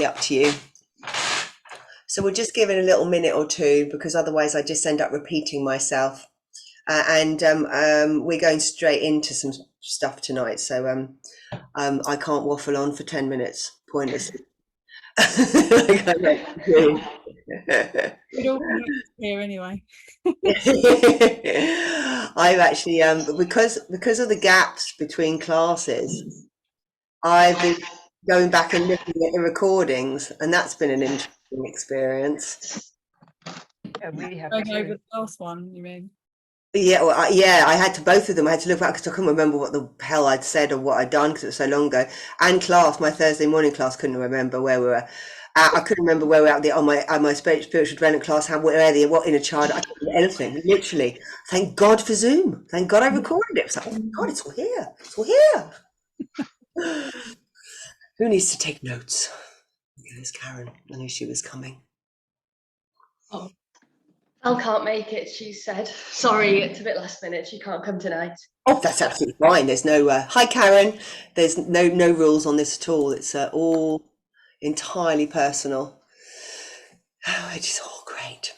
up to you. So we'll just give it a little minute or two, because otherwise I just end up repeating myself. And we're going straight into some stuff tonight. So I can't waffle on for 10 minutes. Pointless. We'd all be here anyway. I've actually, because of the gaps between classes, I've been going back and looking at the recordings, and that's been an interesting experience. Yeah, we have Going too. over the last one, you mean? Yeah, well, yeah, I had to both of them. I had to look back because I couldn't remember what the hell I'd said or what I'd done because it was so long ago. And class, my Thursday morning class, couldn't remember where we were. I couldn't remember where we were at on my spiritual development class. What inner child? I couldn't remember anything. Literally, thank God for Zoom. Thank God I recorded it. It's like, oh my God, it's all here. It's all here. Who needs to take notes? There's Karen. I knew she was coming. Oh, Al can't make it, she said. Sorry, it's a bit last minute. She can't come tonight. Oh, that's absolutely fine. There's no hi, Karen. There's no rules on this at all. It's all entirely personal, which is all great.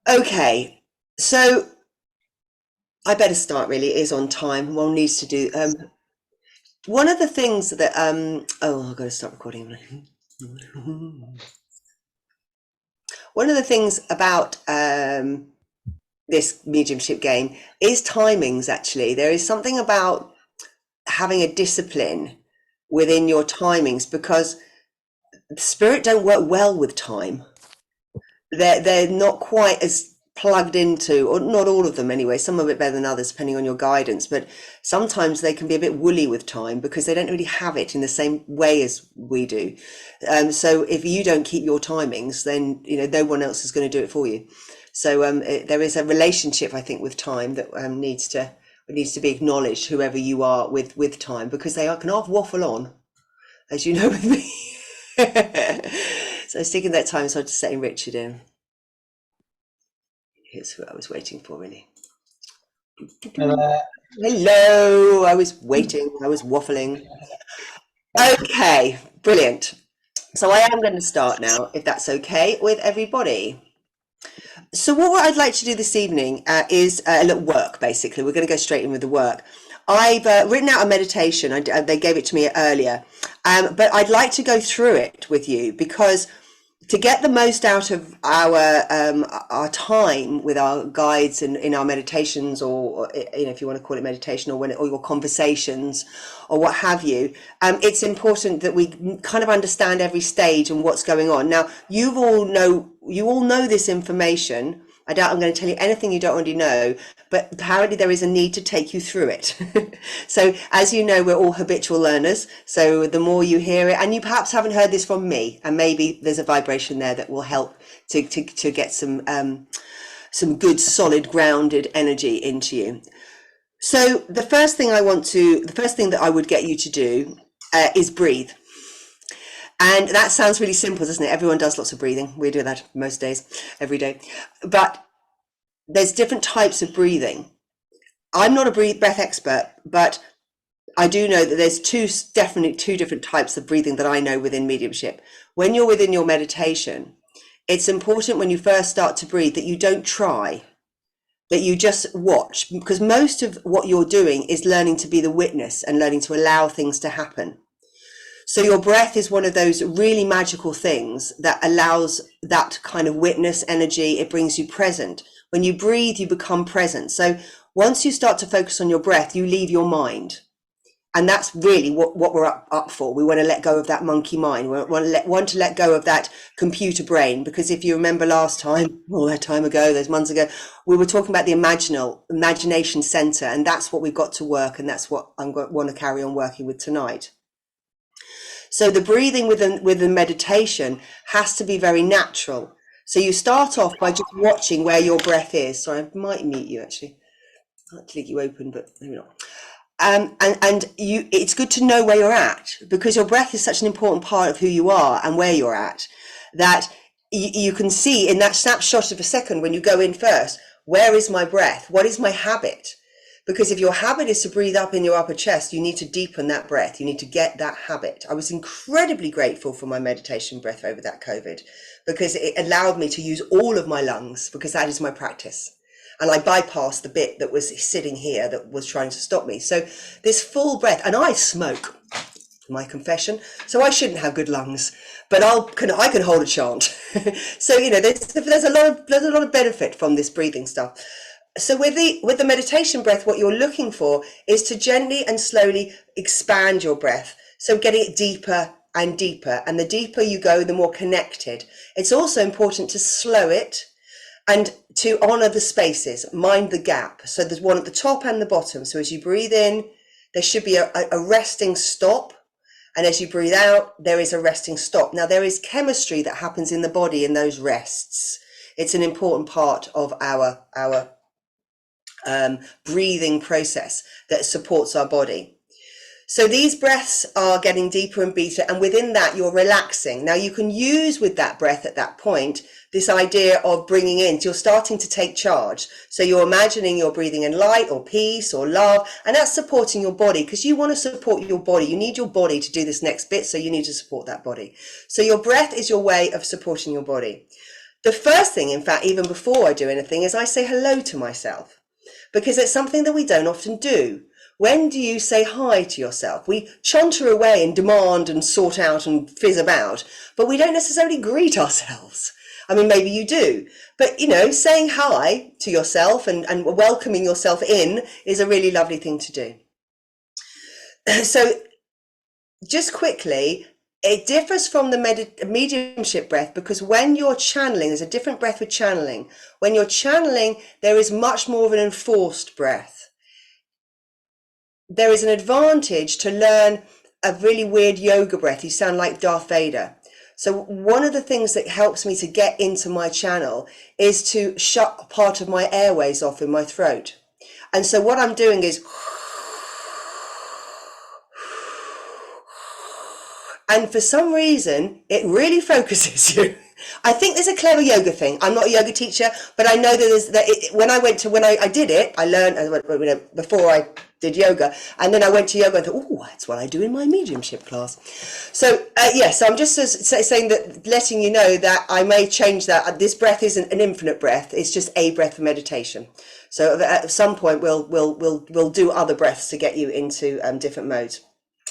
Okay, so I better start. Really, it is on time. One needs to do. One of the things that oh, I've got to start recording. One of the things about this mediumship game is timings. Actually, there is something about having a discipline within your timings, because spirit don't work well with time. They're not quite as plugged into, or not all of them anyway, some of it better than others depending on your guidance, but sometimes they can be a bit woolly with time because they don't really have it in the same way as we do. So if you don't keep your timings, then no one else is going to do it for you. So there is a relationship, I think, with time that needs to be acknowledged, whoever you are with time, because they can half waffle on, as you know, with me. So sticking that time, so I'm just setting Richard in. Here's who I was waiting for, really. Hello. I was waiting. I was waffling. Okay, brilliant. So I am going to start now, if that's okay with everybody. So what I'd like to do this evening is a little work, basically. We're going to go straight in with the work. I've written out a meditation. They gave it to me earlier, but I'd like to go through it with you, because to get the most out of our time with our guides and in our meditations, or if you want to call it meditation, or your conversations or what have you, it's important that we kind of understand every stage and what's going on. Now, you all know this information. I doubt I'm going to tell you anything you don't already know, but apparently there is a need to take you through it. So as you know, we're all habitual learners. So the more you hear it, and you perhaps haven't heard this from me, and maybe there's a vibration there that will help to get some good, solid, grounded energy into you. So the first thing that I would get you to do is breathe. And that sounds really simple, doesn't it? Everyone does lots of breathing. We do that most days, every day. But there's different types of breathing. I'm not a breath expert, but I do know that there's definitely two different types of breathing that I know within mediumship. When you're within your meditation, it's important when you first start to breathe that you don't try, that you just watch, because most of what you're doing is learning to be the witness and learning to allow things to happen. So your breath is one of those really magical things that allows that kind of witness energy. It brings you present. When you breathe, you become present. So once you start to focus on your breath, you leave your mind. And that's really what we're up for. We want to let go of that monkey mind. We want to let go of that computer brain. Because if you remember last time, all that time ago, those months ago, we were talking about the imagination center. And that's what we've got to work. And that's what I want to carry on working with tonight. So the breathing with the meditation has to be very natural. So you start off by just watching where your breath is. Sorry, I might mute you actually. I'd like to leave you open, but maybe not. It's good to know where you're at, because your breath is such an important part of who you are and where you're at, that you can see in that snapshot of a second when you go in first, where is my breath? What is my habit? Because if your habit is to breathe up in your upper chest, you need to deepen that breath. You need to get that habit. I was incredibly grateful for my meditation breath over that COVID, because it allowed me to use all of my lungs, because that is my practice. And I bypassed the bit that was sitting here that was trying to stop me. So this full breath, and I smoke, my confession, so I shouldn't have good lungs, but I can hold a chant. So, you know, there's a lot of benefit from this breathing stuff. So with the meditation breath, what you're looking for is to gently and slowly expand your breath. So getting it deeper and deeper, and the deeper you go, the more connected. It's also important to slow it and to honor the spaces, mind the gap. So there's one at the top and the bottom. So as you breathe in, there should be a resting stop. And as you breathe out, there is a resting stop. Now, there is chemistry that happens in the body in those rests. It's an important part of our breathing process that supports our body. So these breaths are getting deeper and deeper, and within that you're relaxing. Now you can use with that breath at that point this idea of bringing in, you're starting to take charge. So you're imagining you're breathing in light or peace or love, and that's supporting your body, because you want to support your body. You need your body to do this next bit, so you need to support that body. So your breath is your way of supporting your body. The first thing, in fact, even before I do anything, is I say hello to myself, because it's something that we don't often do. When do you say hi to yourself? We chaunter away and demand and sort out and fizz about, but we don't necessarily greet ourselves. I mean, maybe you do, but you know, saying hi to yourself and welcoming yourself in is a really lovely thing to do. So just quickly, it differs from the mediumship breath, because when you're channeling, there's a different breath with channeling. When you're channeling, there is much more of an enforced breath. There is an advantage to learn a really weird yoga breath. You sound like Darth Vader. So one of the things that helps me to get into my channel is to shut part of my airways off in my throat. And so what I'm doing is, and for some reason, it really focuses you. I think there's a clever yoga thing. I'm not a yoga teacher, but I know that when I did it, I learned before I did yoga, and then I went to yoga and thought, oh, that's what I do in my mediumship class. So yes, I'm just saying that, letting you know that I may change that. This breath isn't an infinite breath; it's just a breath for meditation. So at some point, we'll do other breaths to get you into different modes.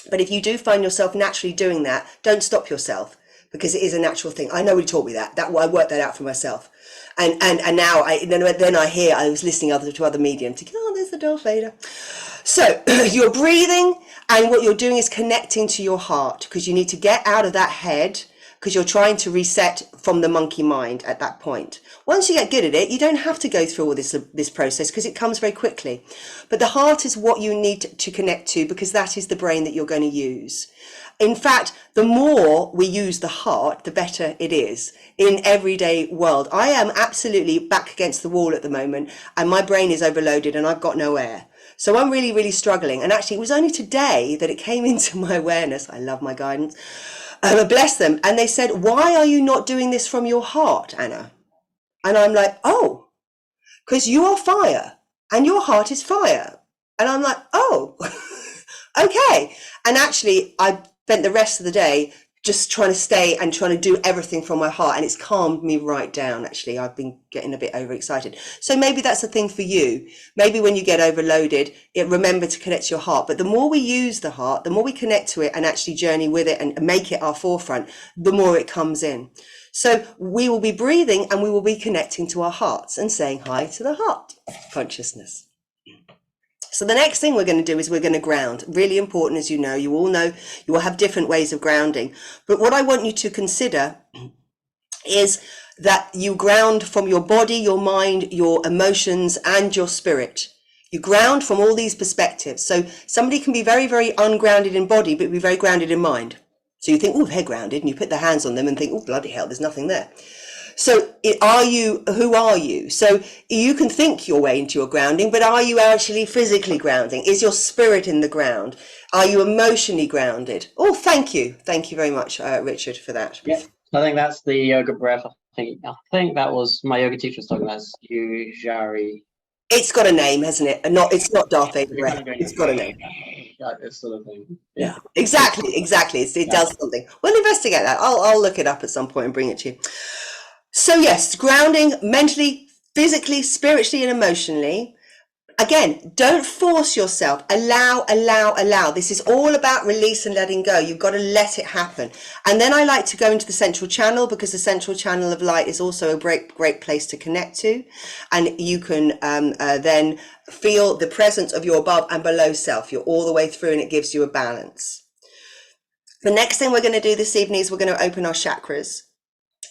But if you do find yourself naturally doing that, don't stop yourself, because it is a natural thing. I know he taught me that I worked that out for myself. And now I was listening to other mediums, thinking, oh, there's the Darth Vader. So you're breathing, and what you're doing is connecting to your heart, because you need to get out of that head, because you're trying to reset from the monkey mind at that point. Once you get good at it, you don't have to go through all this process, because it comes very quickly. But the heart is what you need to connect to, because that is the brain that you're going to use. In fact, the more we use the heart, the better it is in everyday world. I am absolutely back against the wall at the moment, and my brain is overloaded and I've got no air. So I'm really, really struggling. And actually, it was only today that it came into my awareness. I love my guidance. Bless them. And they said, why are you not doing this from your heart, Anna? And I'm like, oh, because you are fire and your heart is fire. And I'm like, oh, okay. And actually, I spent the rest of the day just trying to stay and trying to do everything from my heart, and it's calmed me right down. Actually, I've been getting a bit overexcited. So maybe that's the thing for you. Maybe when you get overloaded, remember to connect to your heart. But the more we use the heart, the more we connect to it and actually journey with it and make it our forefront, the more it comes in. So we will be breathing and we will be connecting to our hearts and saying hi to the heart consciousness. So the next thing we're going to do is we're going to ground. Really important, as you know, you all know, you will have different ways of grounding. But what I want you to consider is that you ground from your body, your mind, your emotions, and your spirit. You ground from all these perspectives. So somebody can be very, very ungrounded in body, but be very grounded in mind. So you think, oh, they're grounded, and you put the hands on them and think, oh, bloody hell, there's nothing there. So who are you? So you can think your way into your grounding, but are you actually physically grounding? Is your spirit in the ground? Are you emotionally grounded? Oh, thank you. Thank you very much, Richard, for that. Yeah, I think that's the yoga breath. I think that was my yoga teacher was talking about, Ujjayi It's got a name, hasn't it? And it's not Darth Vader breath. It's got a name. Got this sort of thing. Yeah, exactly. It does something. We'll investigate that. I'll look it up at some point and bring it to you. So yes, grounding mentally, physically, spiritually, and emotionally. Again, don't force yourself. Allow. This is all about release and letting go. You've got to let it happen. And then I like to go into the central channel, because the central channel of light is also a great place to connect to. And you can then feel the presence of your above and below self. You're all the way through, and it gives you a balance. The next thing we're going to do this evening is we're going to open our chakras.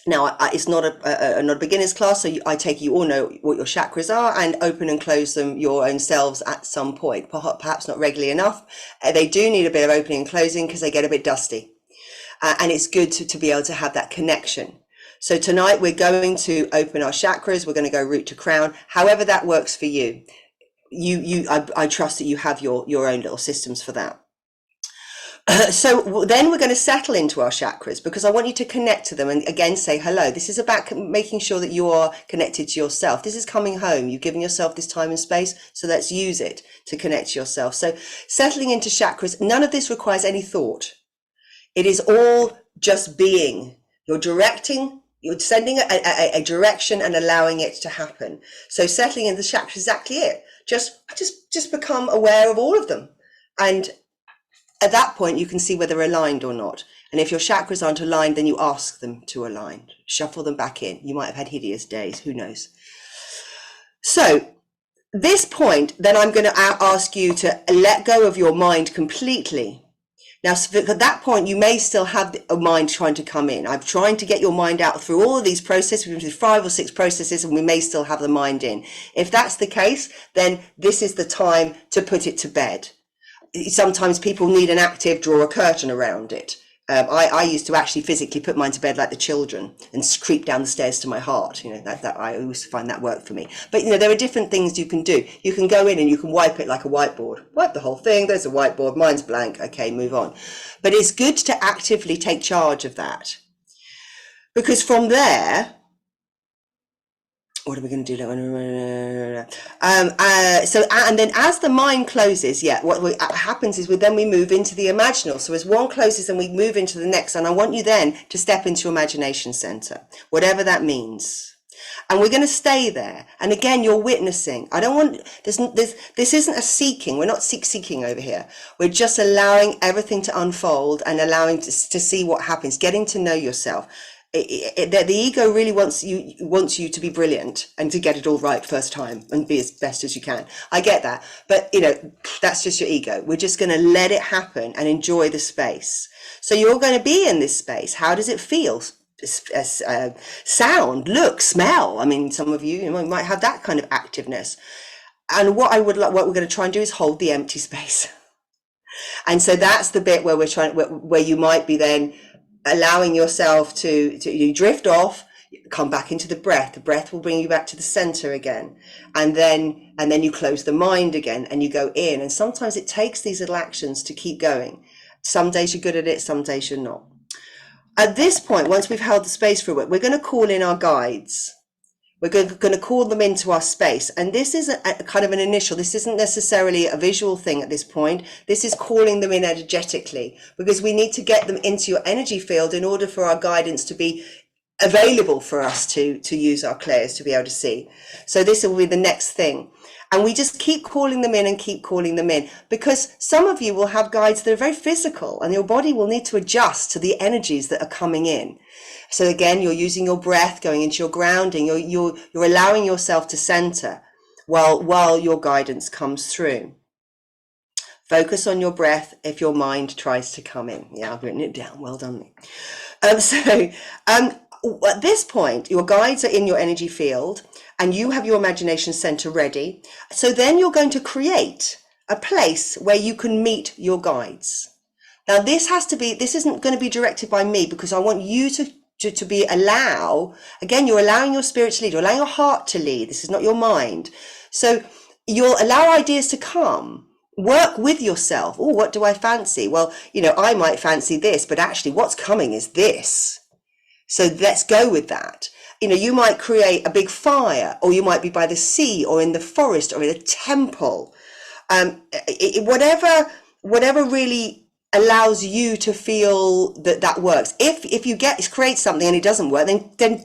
Now, it's not a beginner's class, so I take you all know what your chakras are, and open and close them your own selves at some point, perhaps not regularly enough. They do need a bit of opening and closing because they get a bit dusty. And it's good to be able to have that connection. So tonight we're going to open our chakras. We're going to go root to crown, however that works for you. I trust that you have your own little systems for that. So then we're going to settle into our chakras, because I want you to connect to them and again say hello. This is about making sure that you are connected to yourself. This is coming home. You've given yourself this time and space, so let's use it to connect to yourself. So settling into chakras, none of this requires any thought. It is all just being. You're directing, you're sending a direction and allowing it to happen. So settling into the chakras is exactly it. Just become aware of all of them. And at that point, you can see whether they're aligned or not. And if your chakras aren't aligned, then you ask them to align. Shuffle them back in. You might have had hideous days. Who knows? So this point, then I'm going to ask you to let go of your mind completely. Now, at that point, you may still have a mind trying to come in. I'm trying to get your mind out through all of these processes. We've been through 5 or 6 processes, and we may still have the mind in. If that's the case, then this is the time to put it to bed. Sometimes people need an active draw a curtain around it. I used to actually physically put mine to bed like the children and creep down the stairs to my heart. You know, that I always find that worked for me. But you know, there are different things you can do. You can go in and you can wipe it like a whiteboard. Wipe the whole thing. There's a whiteboard. Mine's blank. Okay, move on. But it's good to actively take charge of that, because from there, what are we going to do? And then as the mind closes, what happens is then we move into the imaginal. So as one closes, and we move into the next. And I want you then to step into your imagination center, whatever that means. And we're going to stay there. And again, you're witnessing. I don't want this isn't a seeking. We're not seeking over here. We're just allowing everything to unfold and allowing to see what happens, getting to know yourself. The ego really wants you to be brilliant and to get it all right first time and be as best as you can. I get that, but you know, that's just your ego. We're just going to let it happen and enjoy the space. So you're going to be in this space. How does it feel? Sound, look, smell. I mean, some of you might have that kind of activeness. And what we're going to try and do is hold the empty space. And so that's the bit where where you might be then allowing yourself to you drift off, come back into the breath. The breath will bring you back to the center again, and then you close the mind again and you go in. And sometimes it takes these little actions to keep going. Some days you're good at it, some days you're not. At this point, once we've held the space for a bit, we're going to call in our guides. We're going to call them into our space. And this is a kind of an initial. This isn't necessarily a visual thing at this point. This is calling them in energetically, because we need to get them into your energy field in order for our guidance to be available for us to use our clairs to be able to see. So this will be the next thing. And we just keep calling them in and keep calling them in, because some of you will have guides that are very physical and your body will need to adjust to the energies that are coming in. So again, you're using your breath, going into your grounding, you're allowing yourself to center while your guidance comes through. Focus on your breath if your mind tries to come in. Yeah, I've written it down. Well done me. At this point, your guides are in your energy field and you have your imagination center ready. So then you're going to create a place where you can meet your guides. Now this isn't going to be directed by me, because I want you to you're allowing your spirit to lead, you're allowing your heart to lead. This is not your mind. So you'll allow ideas to come. Work with yourself. Oh, what do I fancy? Well, I might fancy this, but actually what's coming is this. So let's go with that. you might create a big fire, or you might be by the sea or in the forest or in a temple. Whatever really allows you to feel that works. If you create something and it doesn't work, then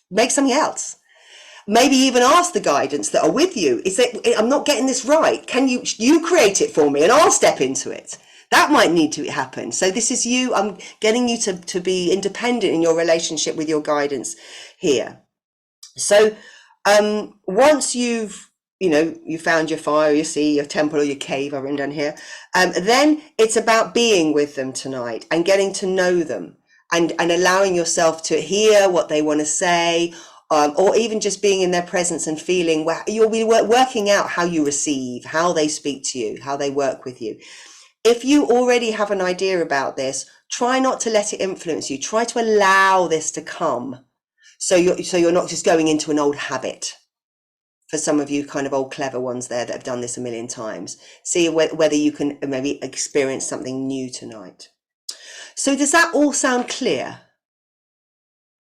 make something else. Maybe even ask the guidance that are with you. Is that I'm not getting this right? Can you create it for me and I'll step into it? That might need to happen. So this is you. I'm getting you to be independent in your relationship with your guidance here. So once you found your fire, your sea, your temple, or your cave, I've written down here, then it's about being with them tonight and getting to know them and allowing yourself to hear what they want to say, or even just being in their presence and feeling where you'll be working out how you receive, how they speak to you, how they work with you. If you already have an idea about this, try not to let it influence you. Try to allow this to come. So you're not just going into an old habit. For some of you kind of old clever ones there that have done this a million times, see whether you can maybe experience something new tonight. So does that all sound clear?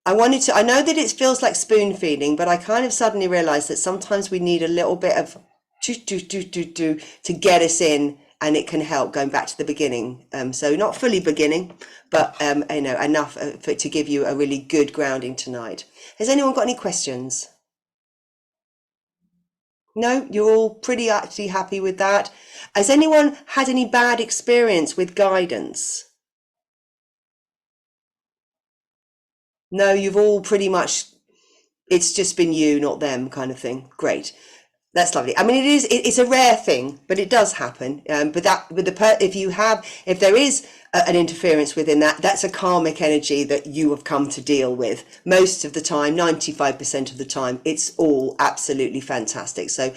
I know that it feels like spoon feeding, but I kind of suddenly realized that sometimes we need a little bit of to get us in, and it can help going back to the beginning. So not fully beginning, but enough to give you a really good grounding tonight. Has anyone got any questions? No, you're all pretty actually happy with that. Has anyone had any bad experience with guidance? No, you've all pretty much, it's just been you, not them kind of thing. Great. That's lovely. I mean, it's a rare thing, but it does happen. If there is an interference within that, that's a karmic energy that you have come to deal with. Most of the time, 95% of the time, it's all absolutely fantastic. So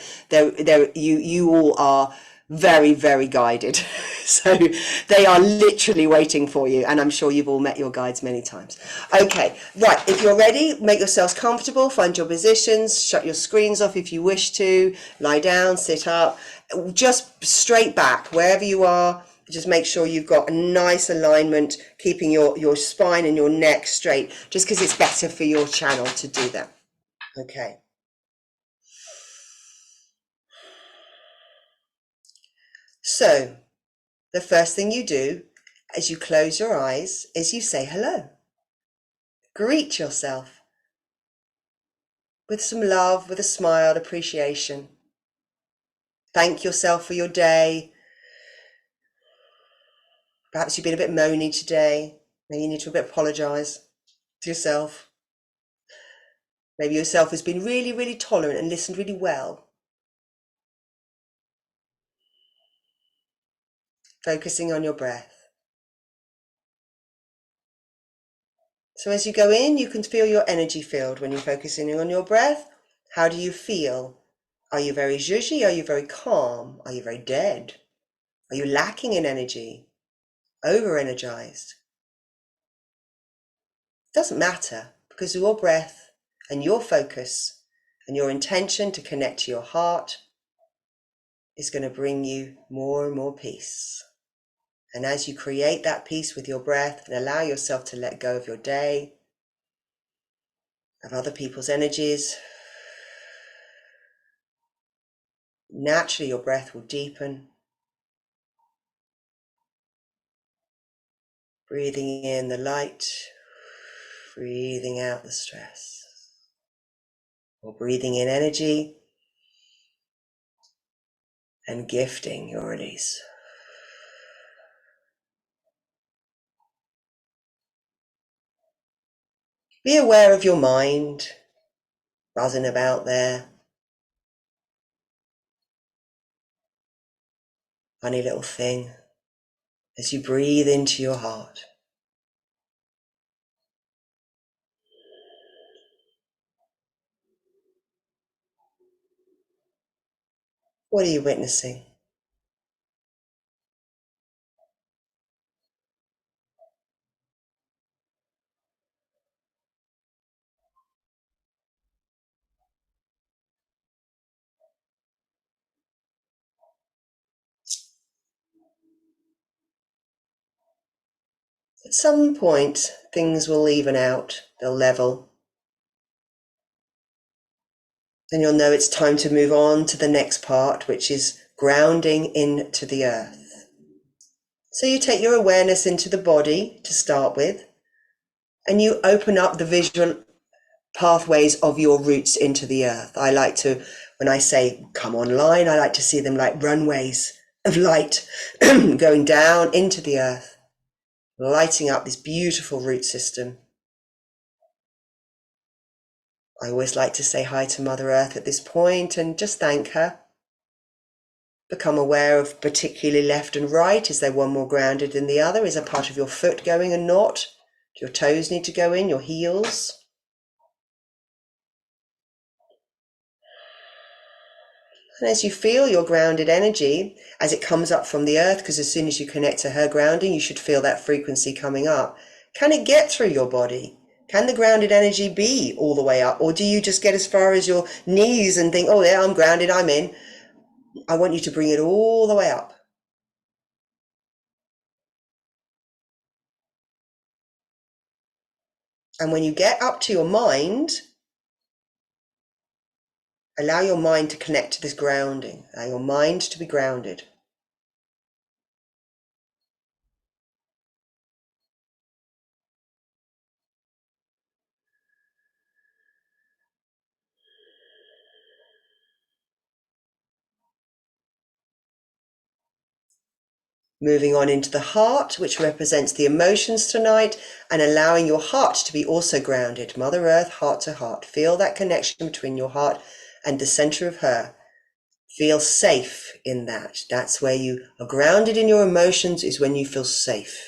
you all are very, very guided. So they are literally waiting for you, and I'm sure you've all met your guides many times. Okay, right, if you're ready, make yourselves comfortable, find your positions, shut your screens off if you wish to, lie down, sit up, just straight back, wherever you are. Just make sure you've got a nice alignment, keeping your spine and your neck straight, just because it's better for your channel to do that. Okay. So the first thing you do as you close your eyes is you say hello. Greet yourself with some love, with a smile, appreciation. Thank yourself for your day. Perhaps you've been a bit moany today. Maybe you need to a bit apologize to yourself. Maybe yourself has been really, really tolerant and listened really well. Focusing on your breath. So as you go in, you can feel your energy field when you're focusing on your breath. How do you feel? Are you very zhuzhy? Are you very calm? Are you very dead? Are you lacking in energy? Over-energized? Doesn't matter, because your breath and your focus and your intention to connect to your heart is going to bring you more and more peace. And as you create that peace with your breath and allow yourself to let go of your day, of other people's energies, naturally your breath will deepen. Breathing in the light, breathing out the stress, or breathing in energy and gifting your release. Be aware of your mind buzzing about there. Funny little thing as you breathe into your heart. What are you witnessing? At some point, things will even out, they'll level. then you'll know it's time to move on to the next part, which is grounding into the earth. So you take your awareness into the body to start with, and you open up the visual pathways of your roots into the earth. I like to, when I say come online, I like to see them like runways of light going down into the earth, lighting up this beautiful root system. I always like to say hi to Mother Earth at this point and just thank her. Become aware of particularly left and right. Is there one more grounded than the other? Is a part of your foot going and not? Do your toes need to go in, your heels? And as you feel your grounded energy, as it comes up from the earth, because as soon as you connect to her grounding, you should feel that frequency coming up. Can it get through your body? Can the grounded energy be all the way up? Or do you just get as far as your knees and think, oh, yeah, I'm grounded, I'm in. I want you to bring it all the way up. And when you get up to your mind, allow your mind to connect to this grounding. Allow your mind to be grounded. Moving on into the heart, which represents the emotions tonight, and allowing your heart to be also grounded. Mother Earth, heart to heart. Feel that connection between your heart and the center of her. Feel safe in that. That's where you are grounded in your emotions, is when you feel safe.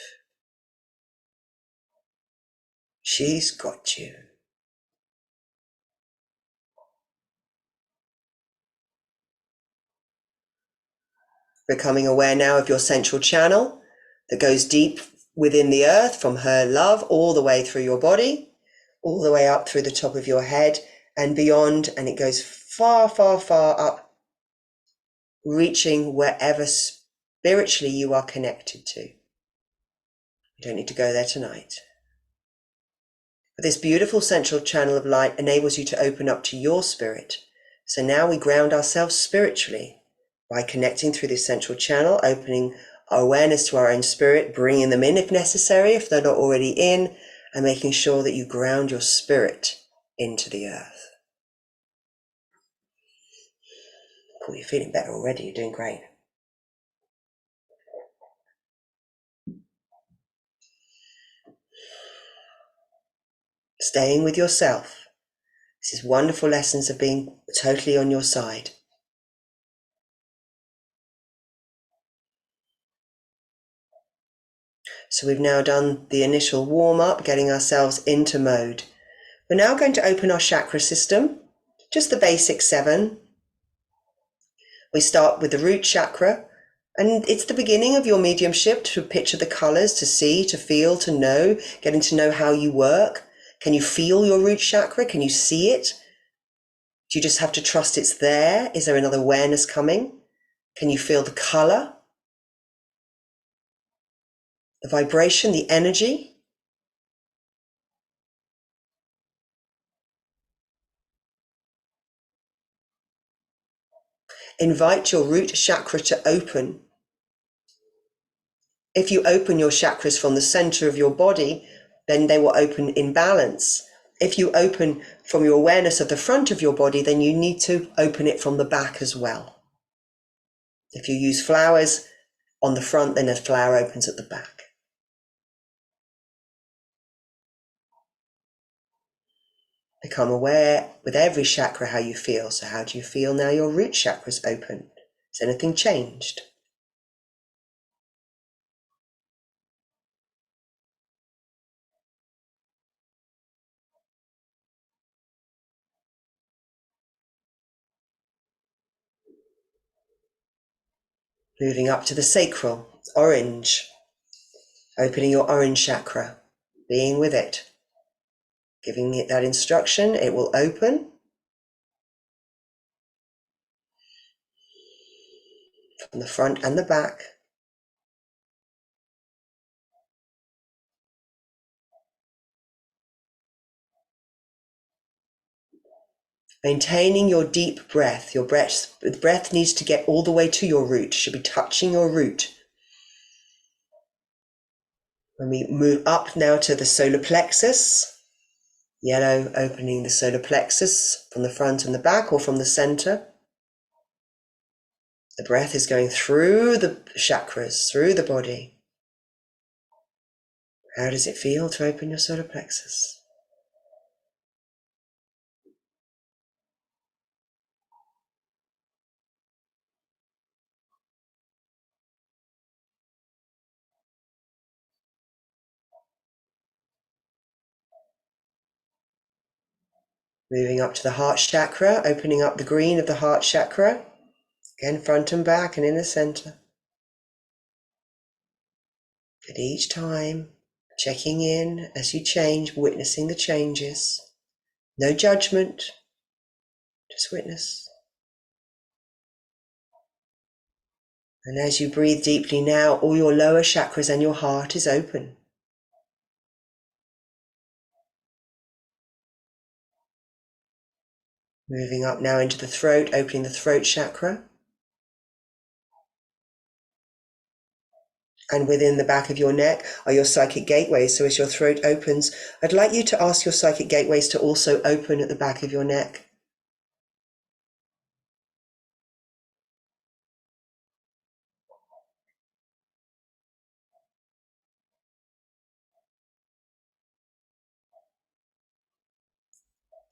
She's got you. Becoming aware now of your central channel that goes deep within the earth from her love all the way through your body, all the way up through the top of your head and beyond, and it goes far, far, far up, reaching wherever spiritually you are connected to. You don't need to go there tonight. But this beautiful central channel of light enables you to open up to your spirit. So now we ground ourselves spiritually by connecting through this central channel, opening our awareness to our own spirit, bringing them in if necessary, if they're not already in, and making sure that you ground your spirit into the earth. Cool, you're feeling better already, you're doing great. Staying with yourself. This is wonderful lessons of being totally on your side. So we've now done the initial warm-up, getting ourselves into mode. We're now going to open our chakra system, just the basic 7. We start with the root chakra, and it's the beginning of your mediumship to picture the colors, to see, to feel, to know, getting to know how you work. Can you feel your root chakra? Can you see it? Do you just have to trust it's there? Is there another awareness coming? Can you feel the color, the vibration, the energy? Invite your root chakra to open. If you open your chakras from the center of your body, then they will open in balance. If you open from your awareness of the front of your body, then you need to open it from the back as well. If you use flowers on the front, then a flower opens at the back. Become aware with every chakra how you feel. So how do you feel now your root chakra's open? Has anything changed? Moving up to the sacral, orange. Opening your orange chakra, being with it. Giving it that instruction, it will open. From the front and the back. Maintaining your deep breath. The breath needs to get all the way to your root, should be touching your root. When we move up now to the solar plexus, yellow opening the solar plexus from the front and the back or from the center. The breath is going through the chakras, through the body. How does it feel to open your solar plexus? Moving up to the heart chakra, opening up the green of the heart chakra. Again, front and back and in the center. But each time, checking in as you change, witnessing the changes. No judgment, just witness. And as you breathe deeply now, all your lower chakras and your heart is open. Moving up now into the throat, opening the throat chakra. And within the back of your neck are your psychic gateways. So as your throat opens, I'd like you to ask your psychic gateways to also open at the back of your neck.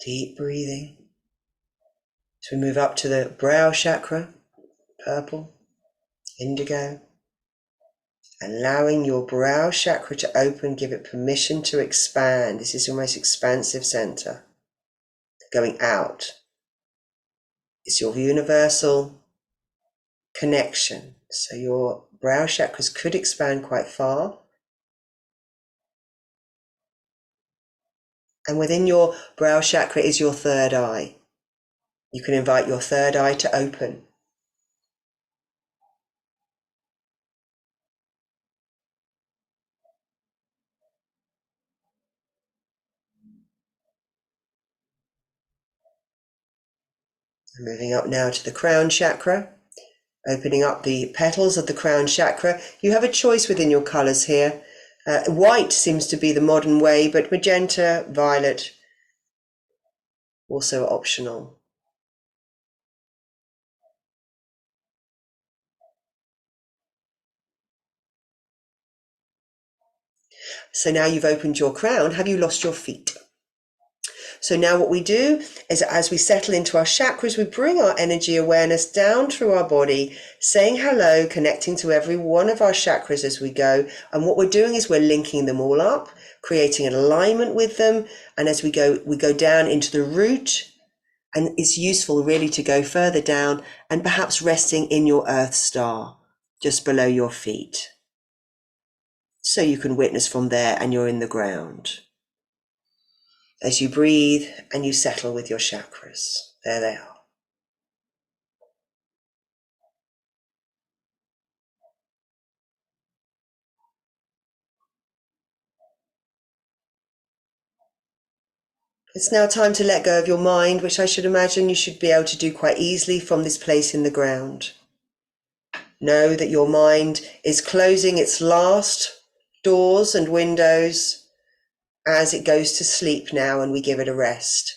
Deep breathing. So we move up to the brow chakra, purple, indigo. Allowing your brow chakra to open, give it permission to expand. This is your most expansive center. Going out. It's your universal connection. So your brow chakras could expand quite far. And within your brow chakra is your third eye. You can invite your third eye to open. And moving up now to the crown chakra, opening up the petals of the crown chakra. You have a choice within your colors here. White seems to be the modern way, but magenta, violet, also optional. So now you've opened your crown, have you lost your feet? So now what we do is, as we settle into our chakras, we bring our energy awareness down through our body, saying hello, connecting to every one of our chakras as we go. And what we're doing is we're linking them all up, creating an alignment with them. And as we go down into the root, and it's useful really to go further down and perhaps resting in your earth star, just below your feet. So you can witness from there and you're in the ground. As you breathe and you settle with your chakras, there they are. It's now time to let go of your mind, which I should imagine you should be able to do quite easily from this place in the ground. Know that your mind is closing its last doors and windows as it goes to sleep now, and we give it a rest.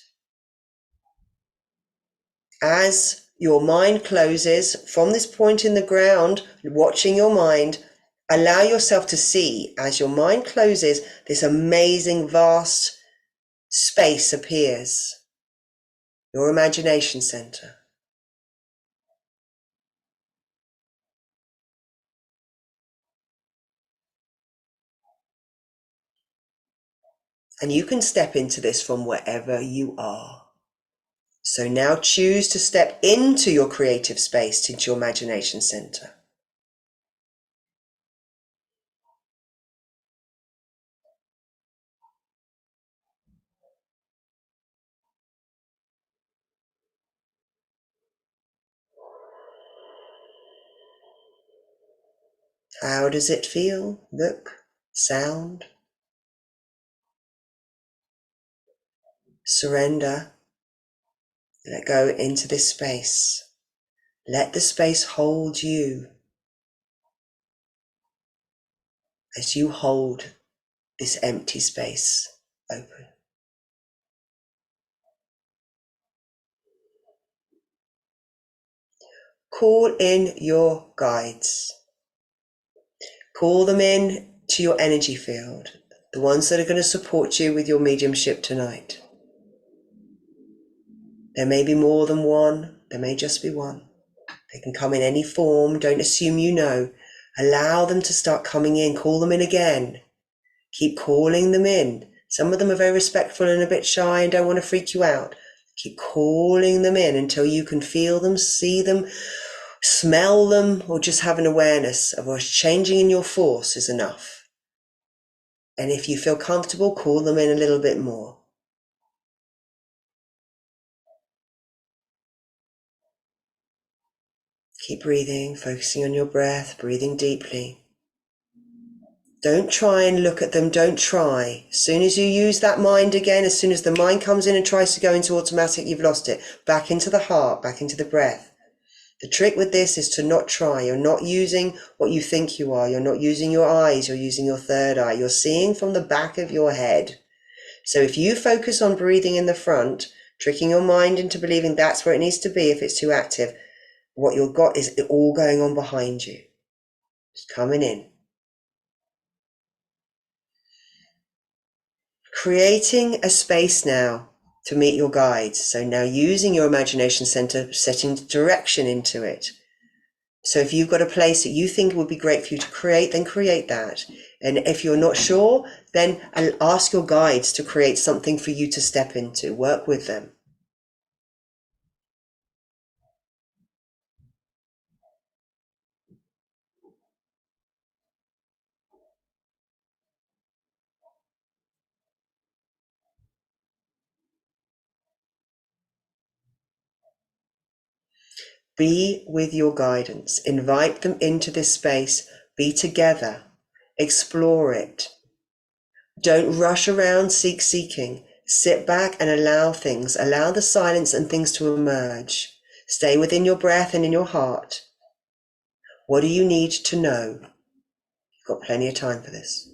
As your mind closes from this point in the ground, watching your mind, allow yourself to see, as your mind closes, this amazing vast space appears. Your imagination center. And you can step into this from wherever you are. So now choose to step into your creative space, into your imagination center. How does it feel? Look, sound. Surrender Let go into this space. Let the space hold you as you hold this empty space open. Call in your guides. Call them in to your energy field, the ones that are going to support you with your mediumship tonight. There may be more than one, there may just be one. They can come in any form, don't assume you know. Allow them to start coming in, call them in again. Keep calling them in. Some of them are very respectful and a bit shy and don't want to freak you out. Keep calling them in until you can feel them, see them, smell them, or just have an awareness of what's changing in your force is enough. And if you feel comfortable, call them in a little bit more. Keep breathing, focusing on your breath, breathing deeply. Don't try and look at them, don't try. As soon as you use that mind again, as soon as the mind comes in and tries to go into automatic, you've lost it. Back into the heart, back into the breath. The trick with this is to not try. You're not using what you think you are. You're not using your eyes, you're using your third eye. You're seeing from the back of your head. So if you focus on breathing in the front, tricking your mind into believing that's where it needs to be if it's too active, what you've got is it all going on behind you. Just coming in. Creating a space now to meet your guides. So now using your imagination center, setting direction into it. So if you've got a place that you think would be great for you to create, then create that. And if you're not sure, then ask your guides to create something for you to step into. Work with them. Be with your guidance. Invite them into this space. Be together. Explore it. Don't rush around seeking. Sit back and allow things. Allow the silence and things to emerge. Stay within your breath and in your heart. What do you need to know? You've got plenty of time for this.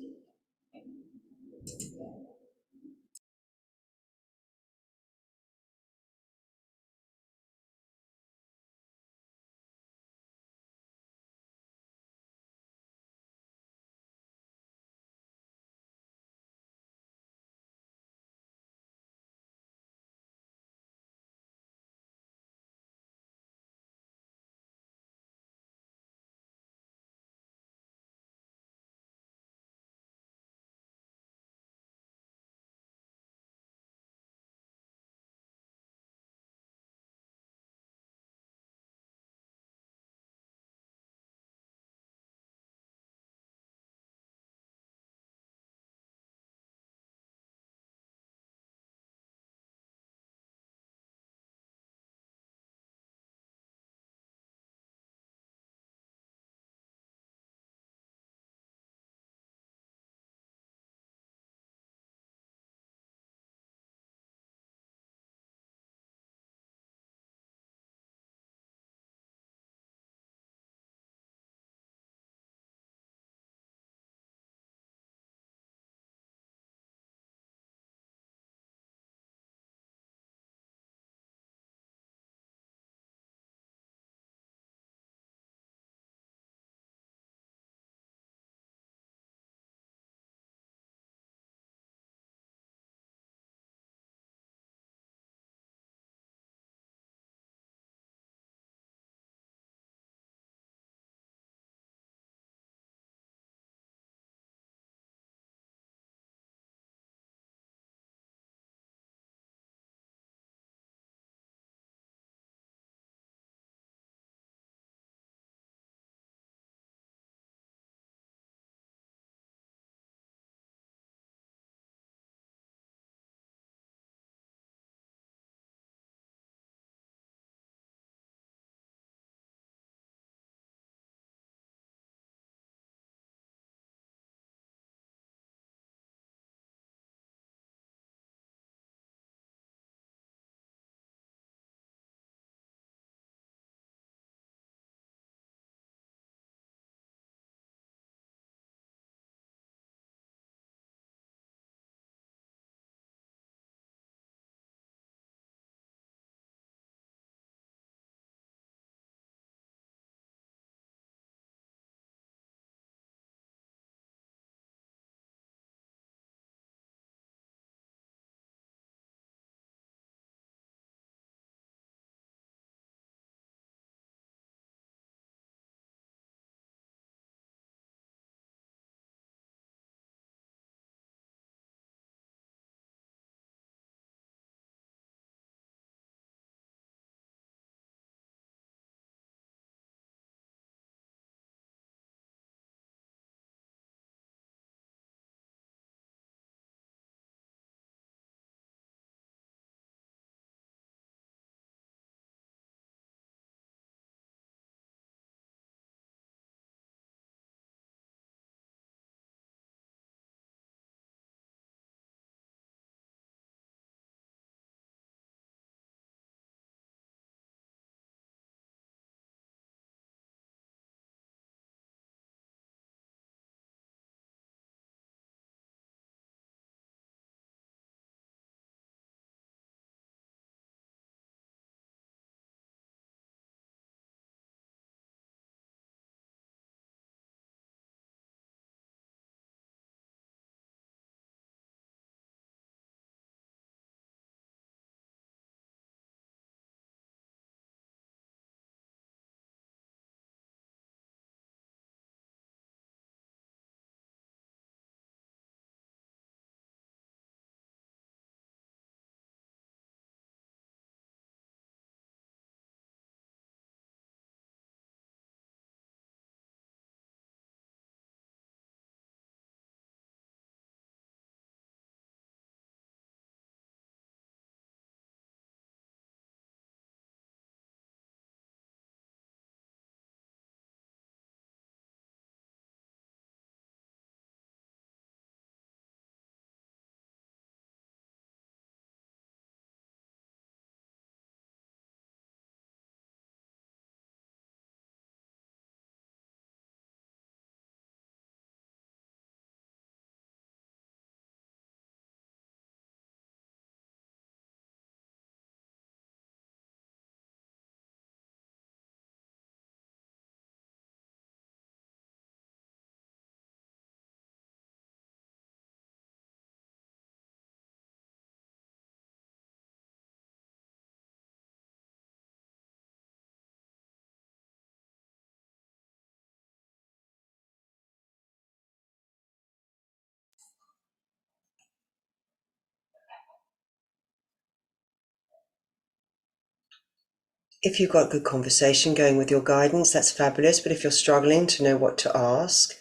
If you've got good conversation going with your guidance, that's fabulous. But if you're struggling to know what to ask,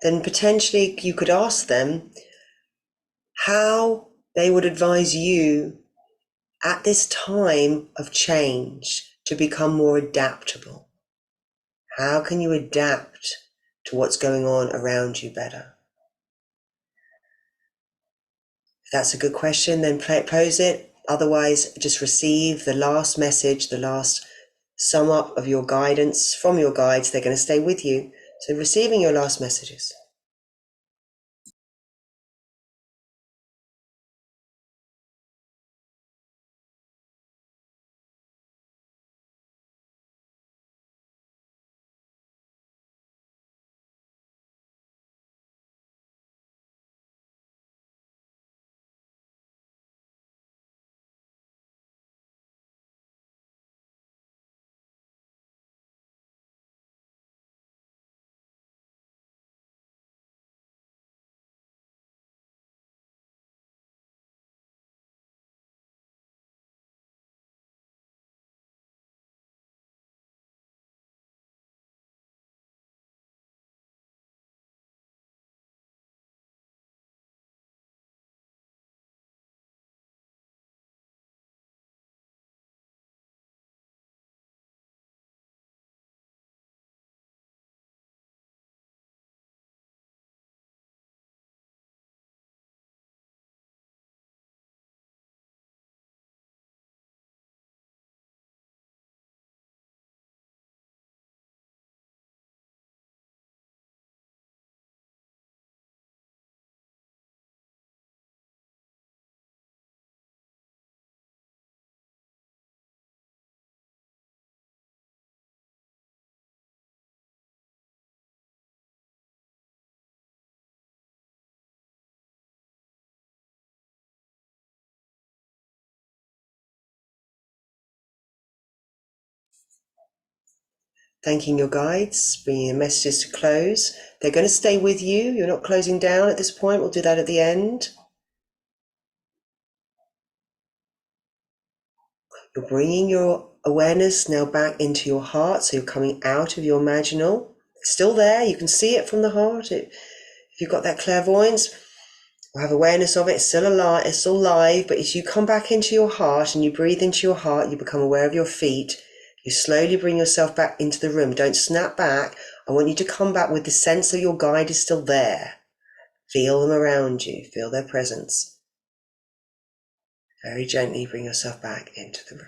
then potentially you could ask them how they would advise you at this time of change to become more adaptable. How can you adapt to what's going on around you better? If that's a good question, then pose it. Otherwise, just receive the last message, the last sum up of your guidance from your guides. They're going to stay with you. So receiving your last messages. Thanking your guides, bringing your messages to close. They're going to stay with you. You're not closing down at this point. We'll do that at the end. You're bringing your awareness now back into your heart. So you're coming out of your imaginal. It's still there. You can see it from the heart. If you've got that clairvoyance, or have awareness of it, it's still alive. It's still live. But as you come back into your heart and you breathe into your heart, you become aware of your feet. You slowly bring yourself back into the room. Don't snap back. I want you to come back with the sense that your guide is still there. Feel them around you. Feel their presence. Very gently bring yourself back into the room.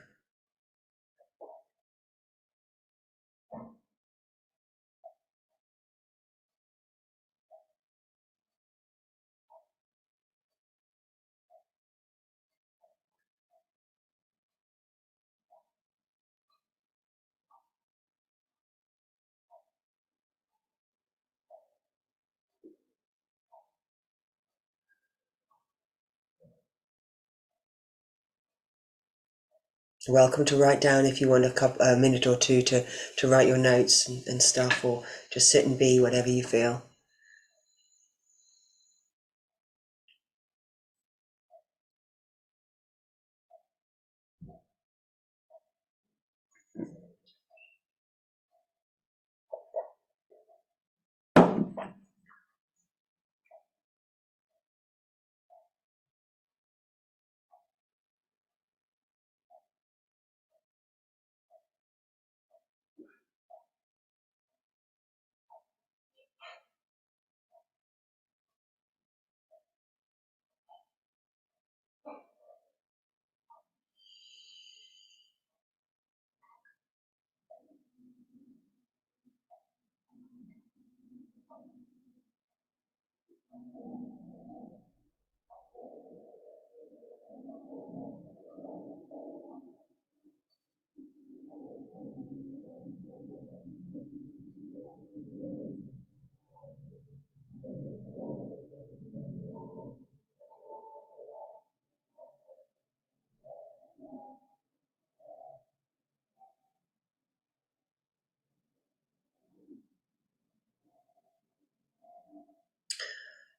You're welcome to write down if you want a minute or two to write your notes and stuff, or just sit and be, whatever you feel.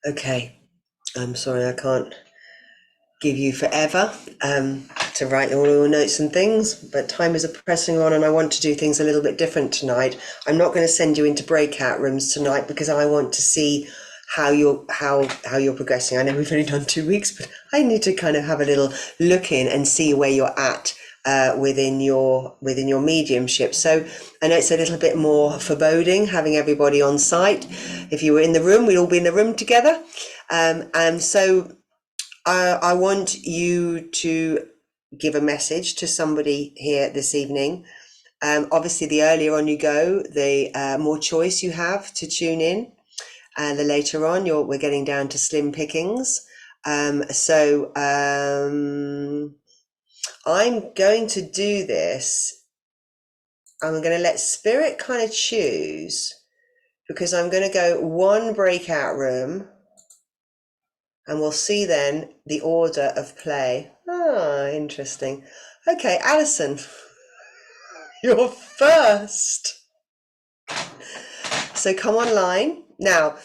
Okay, I'm sorry I can't give you forever. to write all your notes and things, but time is pressing on and I want to do things a little bit different tonight. I'm not going to send you into breakout rooms tonight because I want to see how you're progressing. I know we've only done 2 weeks, but I need to kind of have a little look in and see where you're at within your mediumship. So I know it's a little bit more foreboding having everybody on site. If you were in the room, we'd all be in the room together. And so I want you to give a message to somebody here this evening. Obviously, the earlier on you go, the more choice you have to tune in. And the later on, we're getting down to slim pickings. So I'm going to do this. I'm going to let Spirit kind of choose, because I'm going to go one breakout room and we'll see then the order of play. Ah, interesting. Okay, Alison, you're first. So come online. Now,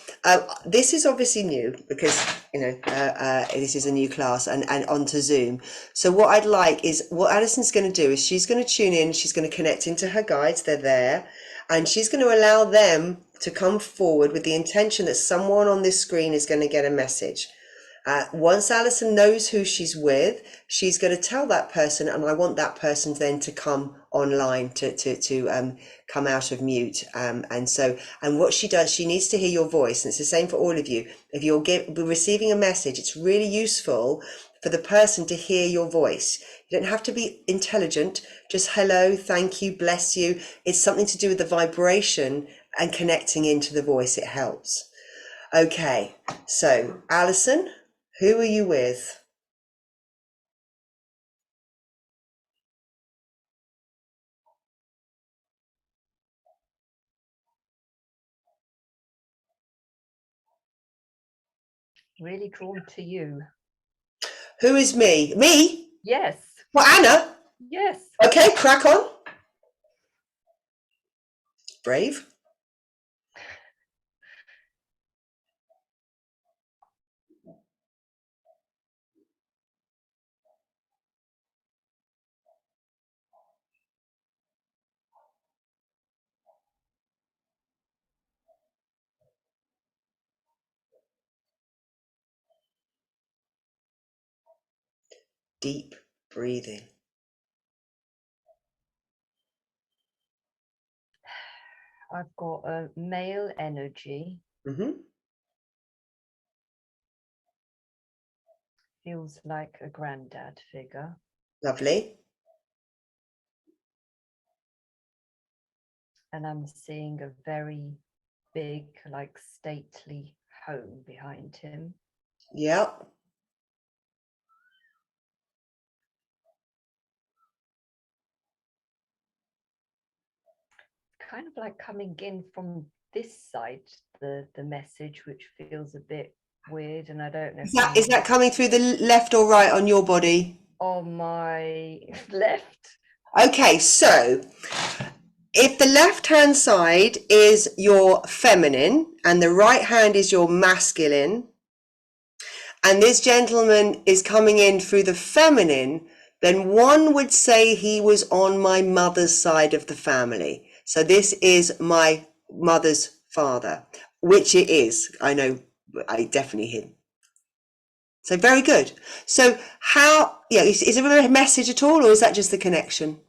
this is obviously new because, this is a new class and onto Zoom. So what I'd like is, what Alison's going to do is she's going to tune in, she's going to connect into her guides, they're there, and she's going to allow them to come forward with the intention that someone on this screen is going to get a message. Once Alison knows who she's with, she's going to tell that person, and I want that person then to come online to come out of mute. And what she does, she needs to hear your voice, and it's the same for all of you. If you're receiving a message, it's really useful for the person to hear your voice. You don't have to be intelligent, just hello, thank you, bless you. It's something to do with the vibration and connecting into the voice. It helps. Okay, so Alison, who are you with? Really drawn to you. Who is me? Me? Yes. Well, Anna? Yes. Okay, crack on. Brave. Deep breathing. I've got a male energy. Mm-hmm. Feels like a granddad figure. Lovely. And I'm seeing a very big, like stately home behind him. Yep. Kind of like coming in from this side, the message, which feels a bit weird, and I don't know. Is that coming through the left or right on your body? On my left. Okay, so if the left-hand side is your feminine and the right hand is your masculine, and this gentleman is coming in through the feminine, then one would say he was on my mother's side of the family. So this is my mother's father, which it is. I know, I definitely him. So very good. So is there a message at all, or is that just the connection?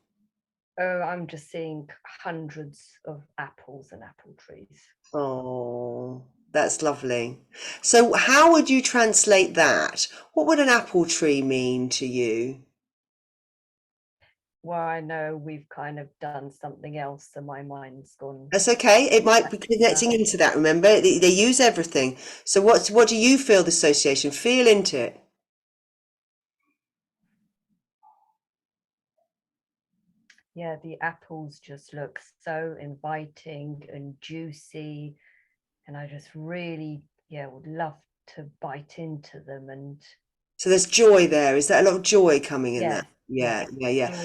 Oh, I'm just seeing hundreds of apples and apple trees. Oh, that's lovely. So how would you translate that? What would an apple tree mean to you? Well, I know we've kind of done something else, so my mind's gone. That's okay. It might be connecting into that. Remember, they use everything. So what do you feel the association? Feel into it. Yeah, the apples just look so inviting and juicy, and I just really, would love to bite into them. And So there's joy there. Is there a lot of joy coming in that? Yeah.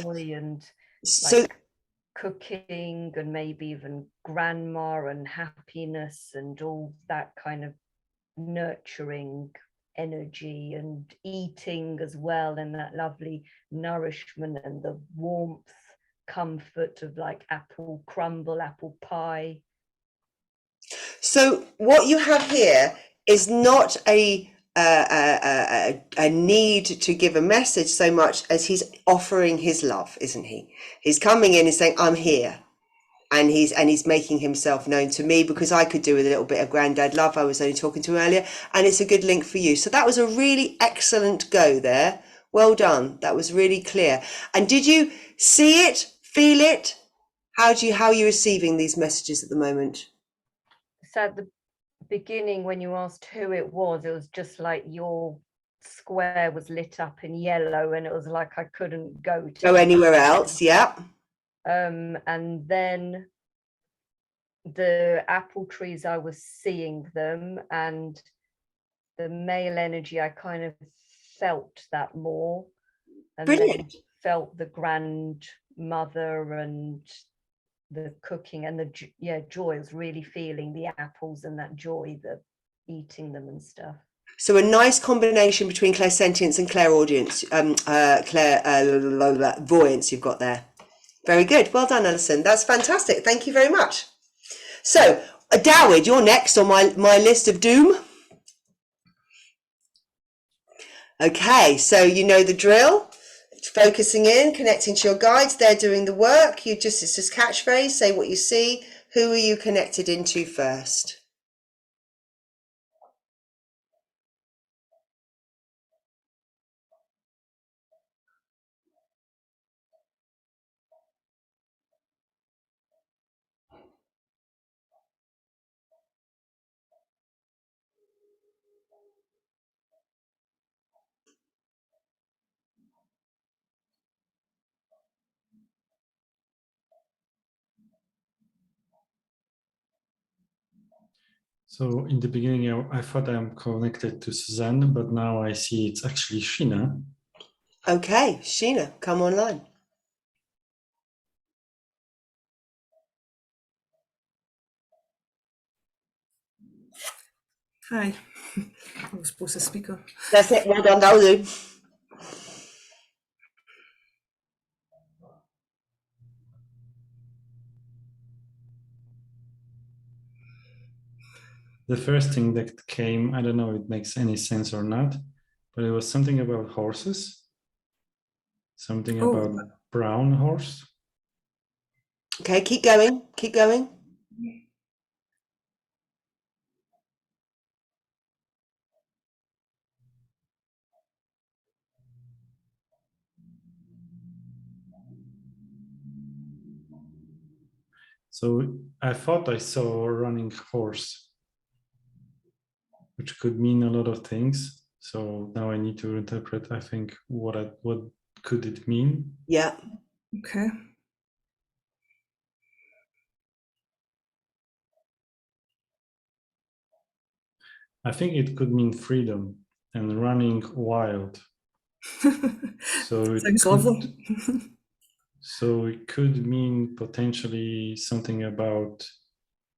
Joy and So like cooking and maybe even grandma and happiness and all that kind of nurturing energy and eating as well, and that lovely nourishment and the warmth, comfort of like apple crumble, apple pie. So what you have here is not a need to give a message so much as he's offering his love, isn't he? He's coming in and saying, I'm here. And he's making himself known to me, because I could do with a little bit of granddad love. I was only talking to him earlier, and it's a good link for you. So that was a really excellent go there. Well done. That was really clear. And did you see it, feel it? How are you receiving these messages at the moment? So at the beginning, when you asked who it was just like your square was lit up in yellow, and it was like I couldn't go Anywhere else. Yeah. And then the apple trees, I was seeing them, and the male energy, I kind of felt that more, and Brilliant. then felt the grandmother and the cooking and the joy. I was really feeling the apples and that joy, the eating them and stuff. So a nice combination between clairsentience and clairaudience, clairvoyance you've got there. Very good. Well done, Alison. That's fantastic. Thank you very much. So, Dawid, you're next on my list of doom. Okay, so you know the drill. Focusing in, connecting to your guides. They're doing the work. It's just catchphrase. Say what you see. Who are you connected into first? So in the beginning, I thought I'm connected to Suzanne, but now I see it's actually Sheena. Okay, Sheena, come online. Hi. I was supposed to speak up. That's it. Well done, that'll do. The first thing that came, I don't know if it makes any sense or not, but it was something about horses. Something about brown horse. Okay, keep going. Keep going. So I thought I saw a running horse, which could mean a lot of things. So now I need to interpret, I think, what could it mean? Yeah. Okay. I think it could mean freedom and running wild. So Sounds lovely. So it could mean potentially something about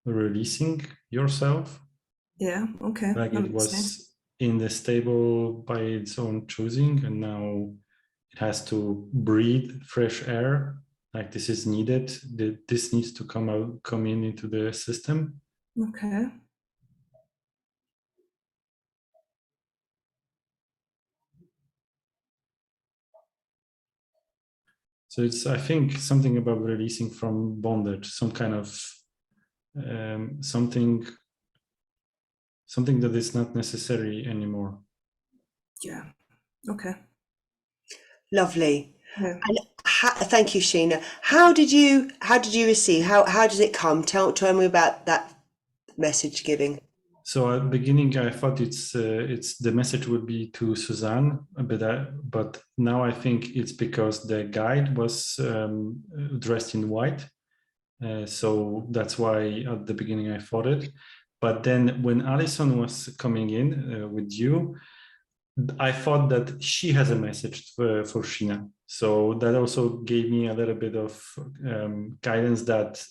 releasing yourself. Yeah, okay. Like that it makes sense. was in the stable by its own choosing, and now it has to breathe fresh air. Like this is needed. This needs to come into the system. Okay. So it's, I think, something about releasing from bondage, some kind of something that is not necessary anymore. Yeah. Okay. Lovely. Yeah. And thank you, Sheena. How did you receive? How did it come? Tell me about that message giving. So at the beginning, I thought it's the message would be to Suzanne, but now I think it's because the guide was dressed in white, so that's why at the beginning I thought it. But then when Alison was coming in with you, I thought that she has a message for Sheena. So that also gave me a little bit of guidance that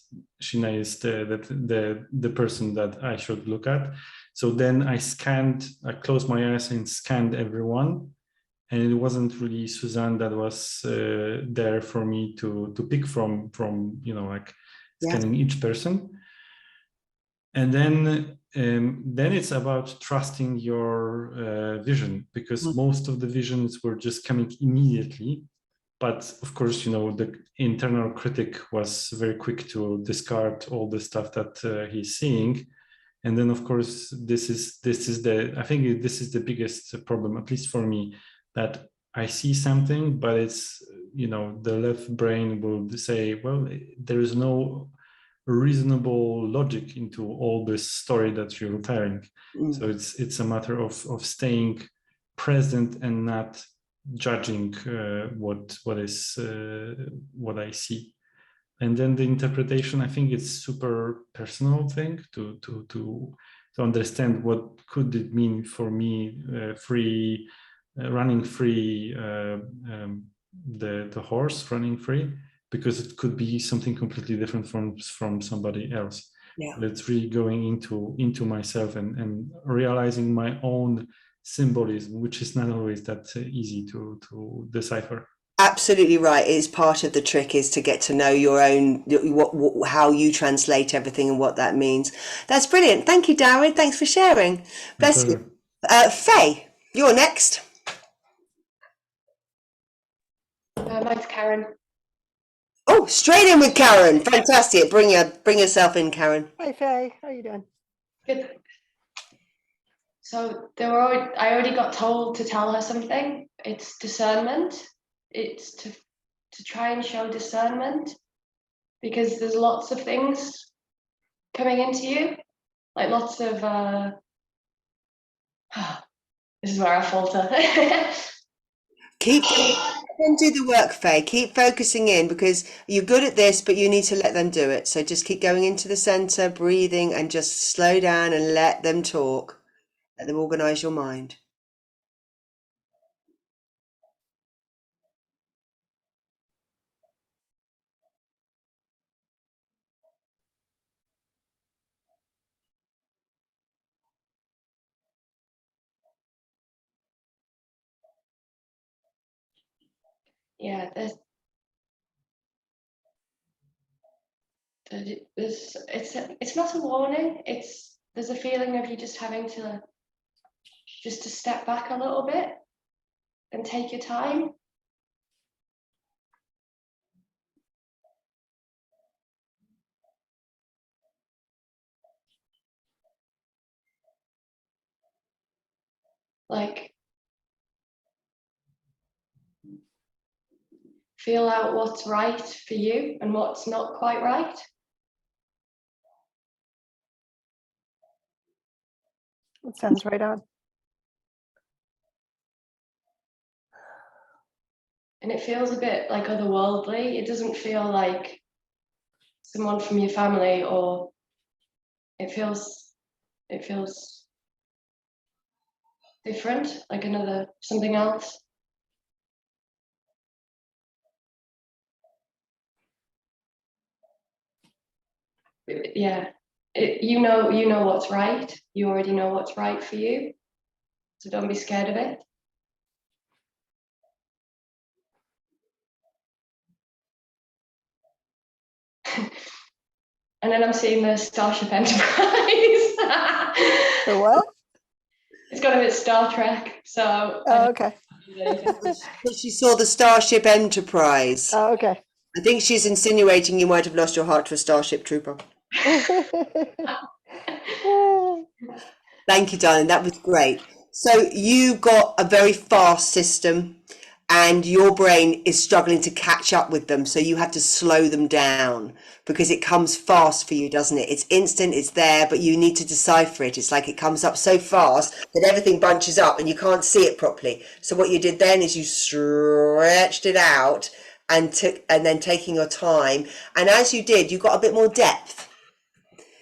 Sheena is the person that I should look at. So then I closed my eyes and scanned everyone. And it wasn't really Suzanne that was there for me to pick from, like scanning each person. And then it's about trusting your vision, because most of the visions were just coming immediately. But of course, the internal critic was very quick to discard all the stuff that he's seeing. And then, of course, I think this is the biggest problem, at least for me, that I see something, but it's, the left brain will say, well, there is no reasonable logic into all this story that you're telling. So it's a matter of staying present and not judging what I see. And then the interpretation, I think it's super personal thing to understand what could it mean for me, running free, the horse running free, because it could be something completely different from somebody else. Yeah. But it's really going into myself and realizing my own symbolism, which is not always that easy to decipher. Absolutely right. It's part of the trick is to get to know your own, how you translate everything and what that means. That's brilliant. Thank you, Darren. Thanks for sharing. Bless you. Faye, you're next. Mine's Karen. Oh, straight in with Karen. Fantastic. Bring yourself in, Karen. Hi Faye, how you doing? Good. So I already got told to tell her something. It's discernment. It's to try and show discernment, because there's lots of things coming into you, like lots of this is where I falter. Keep them do the work, Faye. Keep focusing in, because you're good at this, but you need to let them do it. So just keep going into the center, breathing, and just slow down and let them talk. Let them organize your mind. Yeah, it's not a warning. There's a feeling of you just having to step back a little bit and take your time. Like, feel out what's right for you and what's not quite right. It sounds right on. And it feels a bit like otherworldly. It doesn't feel like someone from your family, or it feels different, like something else. Yeah, you know what's right. You already know what's right for you, so don't be scared of it. And then I'm seeing the Starship Enterprise. The what? It's got a bit Star Trek, so. Oh, okay. She saw the Starship Enterprise. Oh, okay. I think she's insinuating you might have lost your heart to a Starship Trooper. Thank you, darling. That was great. So you got a very fast system and your brain is struggling to catch up with them. So you have to slow them down because it comes fast for you, doesn't it? It's instant, it's there, but you need to decipher it. It's like it comes up so fast that everything bunches up and you can't see it properly. So what you did then is you stretched it out and then taking your time. And as you did, you got a bit more depth.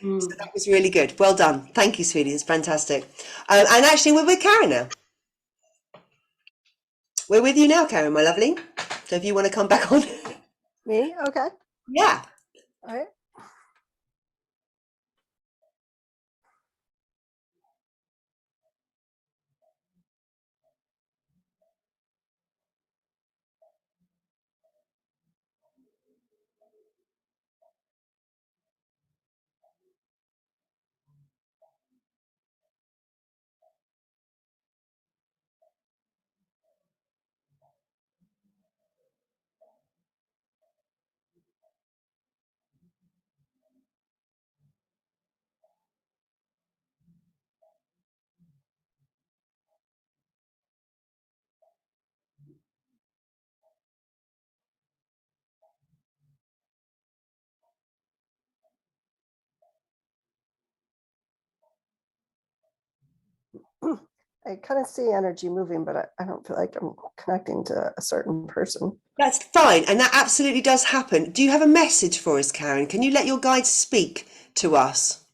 So that was really good. Well done. Thank you, sweetie. It's fantastic. And actually, we're with Karen now. We're with you now, Karen, my lovely. So if you want to come back on. Me? Okay. Yeah. All right. I kind of see energy moving, but I don't feel like I'm connecting to a certain person. That's fine, and that absolutely does happen. Do you have a message for us, Karen? Can you let your guides speak to us?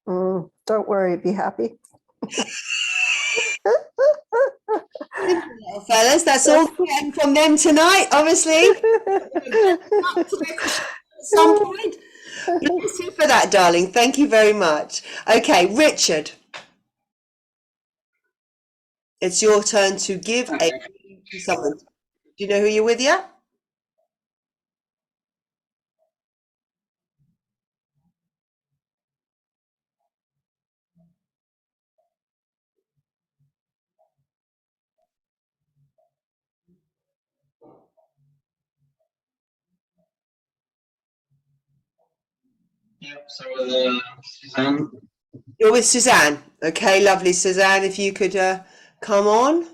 Don't worry, be happy. Well, fellas, that's all we're getting from them tonight, obviously. At some point. Bless you for that, darling. Thank you very much. Okay, Richard. It's your turn to give a to someone. Do you know who you're with yet? Yep, so Suzanne. You're with Suzanne. Okay, lovely. Suzanne, if you could come on.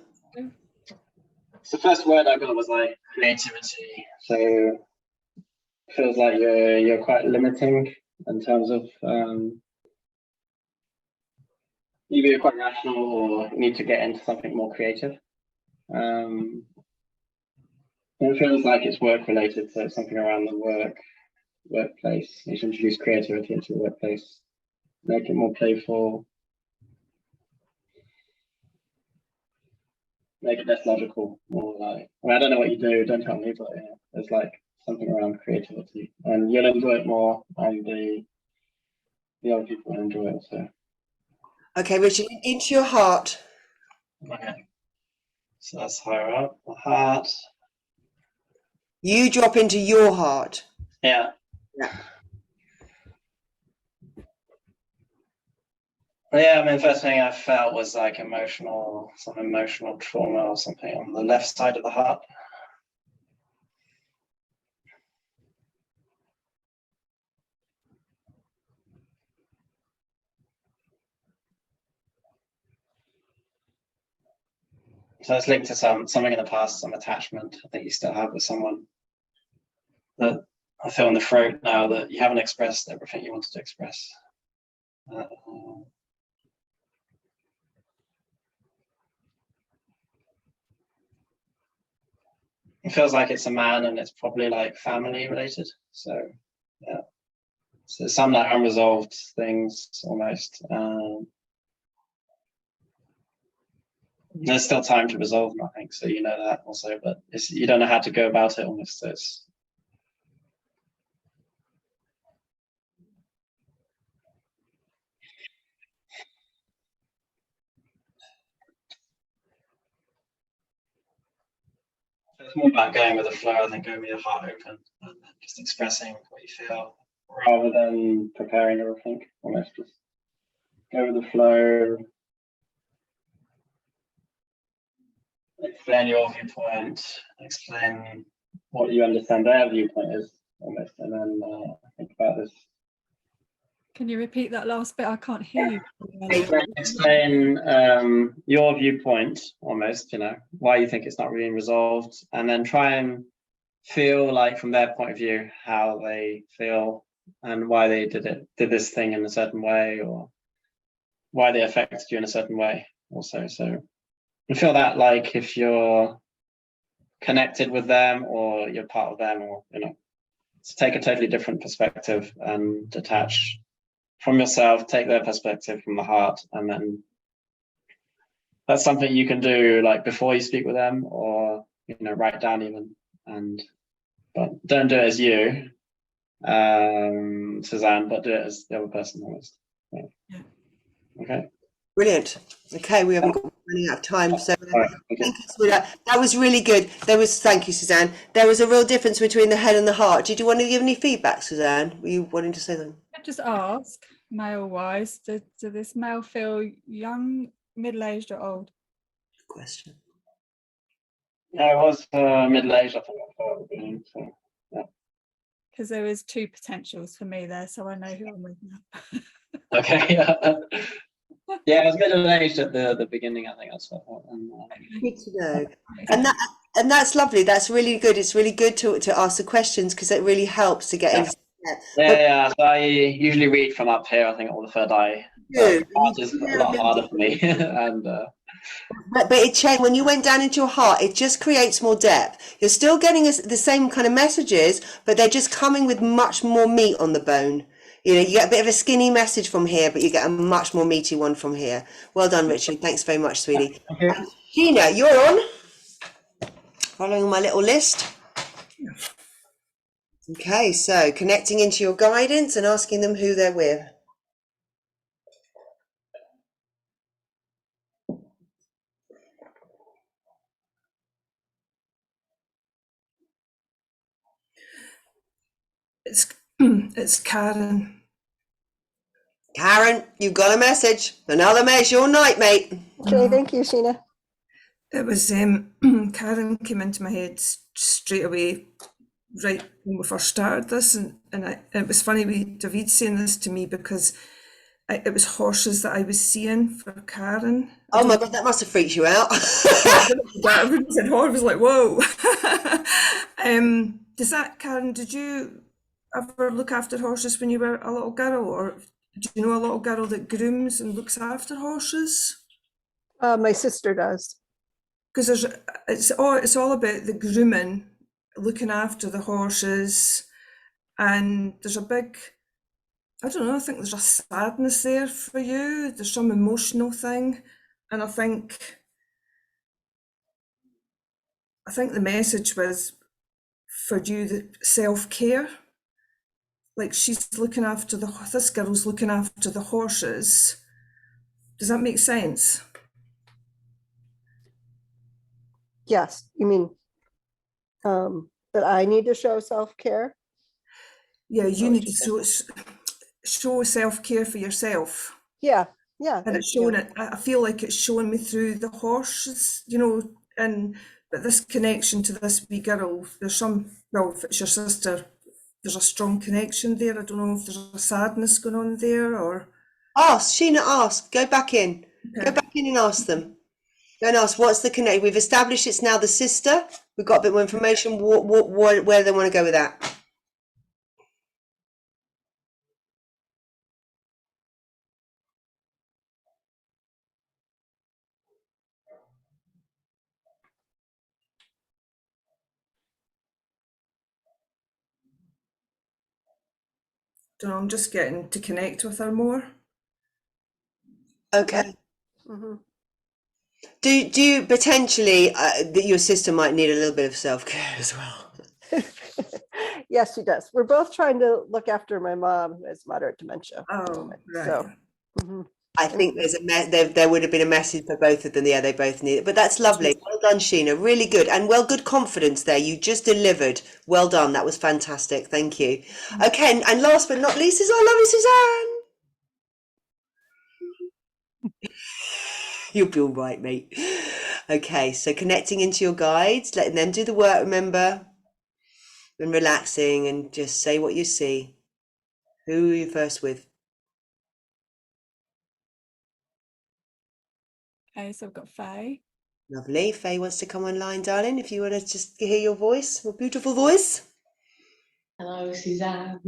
So the first word I got was like creativity. So it feels like you're quite limiting in terms of either you're quite rational or you need to get into something more creative. It feels like it's work related, so it's something around the workplace. You should introduce creativity into the workplace, make it more playful, make it less logical, more like, I don't know what you do, don't tell me, but yeah, there's like something around creativity, and you'll enjoy it more, and the other people will enjoy it. So Okay, Richard, into your heart. okay, so that's higher up, the heart. You drop into your heart. Yeah. Yeah. Yeah, I mean, first thing I felt was like some emotional trauma or something on the left side of the heart. So it's linked to something in the past, some attachment I think you still have with someone that I feel in the throat now that you haven't expressed everything you wanted to express. It feels like it's a man and it's probably like family related. So yeah, so some like unresolved things almost. There's still time to resolve them, I think, so you know that also, but you don't know how to go about it almost. So it's more about going with the flow, I think, going with your heart open and just expressing what you feel rather than preparing everything. Almost just go with the flow, explain your viewpoint, explain what you understand their viewpoint is almost, and then think about this. Can you repeat that last bit? I can't hear you. Explain your viewpoint almost, why you think it's not really resolved, and then try and feel like from their point of view how they feel and why they did this thing in a certain way, or why they affected you in a certain way also. So you feel that like if you're connected with them or you're part of them, or to take a totally different perspective and detach from yourself, take their perspective from the heart, and then that's something you can do like before you speak with them, or write down even, but don't do it as you, Suzanne, but do it as the other person almost. Yeah. Okay. Brilliant. Okay, we haven't got running out of time, so Right, okay. thank you, sweetheart. That was really good. Thank you, Suzanne. There was a real difference between the head and the heart. Did you want to give any feedback, Suzanne? Were you wanting to say something? Just ask, male-wise, does this male feel young, middle-aged, or old? Good question. Yeah, I was middle-aged, I think, at the beginning, so yeah. Because there is two potentials for me there, so I know who I'm with now. Okay. Yeah, I was middle-aged at the beginning, I think that's what. Good to know. And And that's lovely. That's really good. It's really good to ask the questions because it really helps to get Yeah. into that. Yeah. So I usually read from up here, I think, or the third eye. Good. Cards is a lot harder for me. And But it changed when you went down into your heart. It just creates more depth. You're still getting the same kind of messages, but they're just coming with much more meat on the bone. You know, you get a bit of a skinny message from here, but you get a much more meaty one from here. Well done, Richard. Thanks very much, sweetie. okay. Sheena, you're on. Following my little list. Okay, so connecting into your guidance and asking them who they're with. It's Karen. Karen, you've got a message. Another mess your night, mate. Okay, thank you, Sheena. It was Karen came into my head straight away, right when we first started this, and it was funny with David saying this to me because it was horses that I was seeing for Karen. Oh my God, that must have freaked you out. Everyone said horse, I was like, whoa. Does that, Karen, did you ever look after horses when you were a little girl, or do you know a little girl that grooms and looks after horses? My sister does. Because it's all about the grooming, looking after the horses, and there's a big, I don't know, I think there's a sadness there for you. There's some emotional thing, and I think the message was for you the self-care. Like she's looking after this girl's looking after the horses. Does that make sense? Yes, you mean that I need to show self-care? Yeah, you need to show self-care for yourself. Yeah. And it's showing it. I feel like it's showing me through the horses, you know, but this connection to this wee girl, there's some, well, if it's your sister, there's a strong connection there. I don't know if there's a sadness going on there or. Ask, Sheena, ask. Go back in. Okay. Go back in and ask them. Go and ask, what's the connection? We've established it's now the sister. We've got a bit more information. Where do they want to go with that? Don't know, I'm just getting to connect with her more. Okay. Mm-hmm. Do you potentially that your sister might need a little bit of self-care as well? Yes, she does. We're both trying to look after my mom who has moderate dementia. Oh, right. So, mhm. I think there's there would have been a message for both of them. Yeah, they both need it. But that's lovely. Well done, Sheena. Really good. And good confidence there. You just delivered. Well done. That was fantastic. Thank you. Okay, and last but not least is our lovely Suzanne. You'll be all right, mate. Okay, so connecting into your guides, letting them do the work, remember, and relaxing, and just say what you see. Who are you first with? Okay, so I've got Faye. Lovely. Faye wants to come online, darling. If you want to just hear your voice, your beautiful voice. Hello, Suzanne.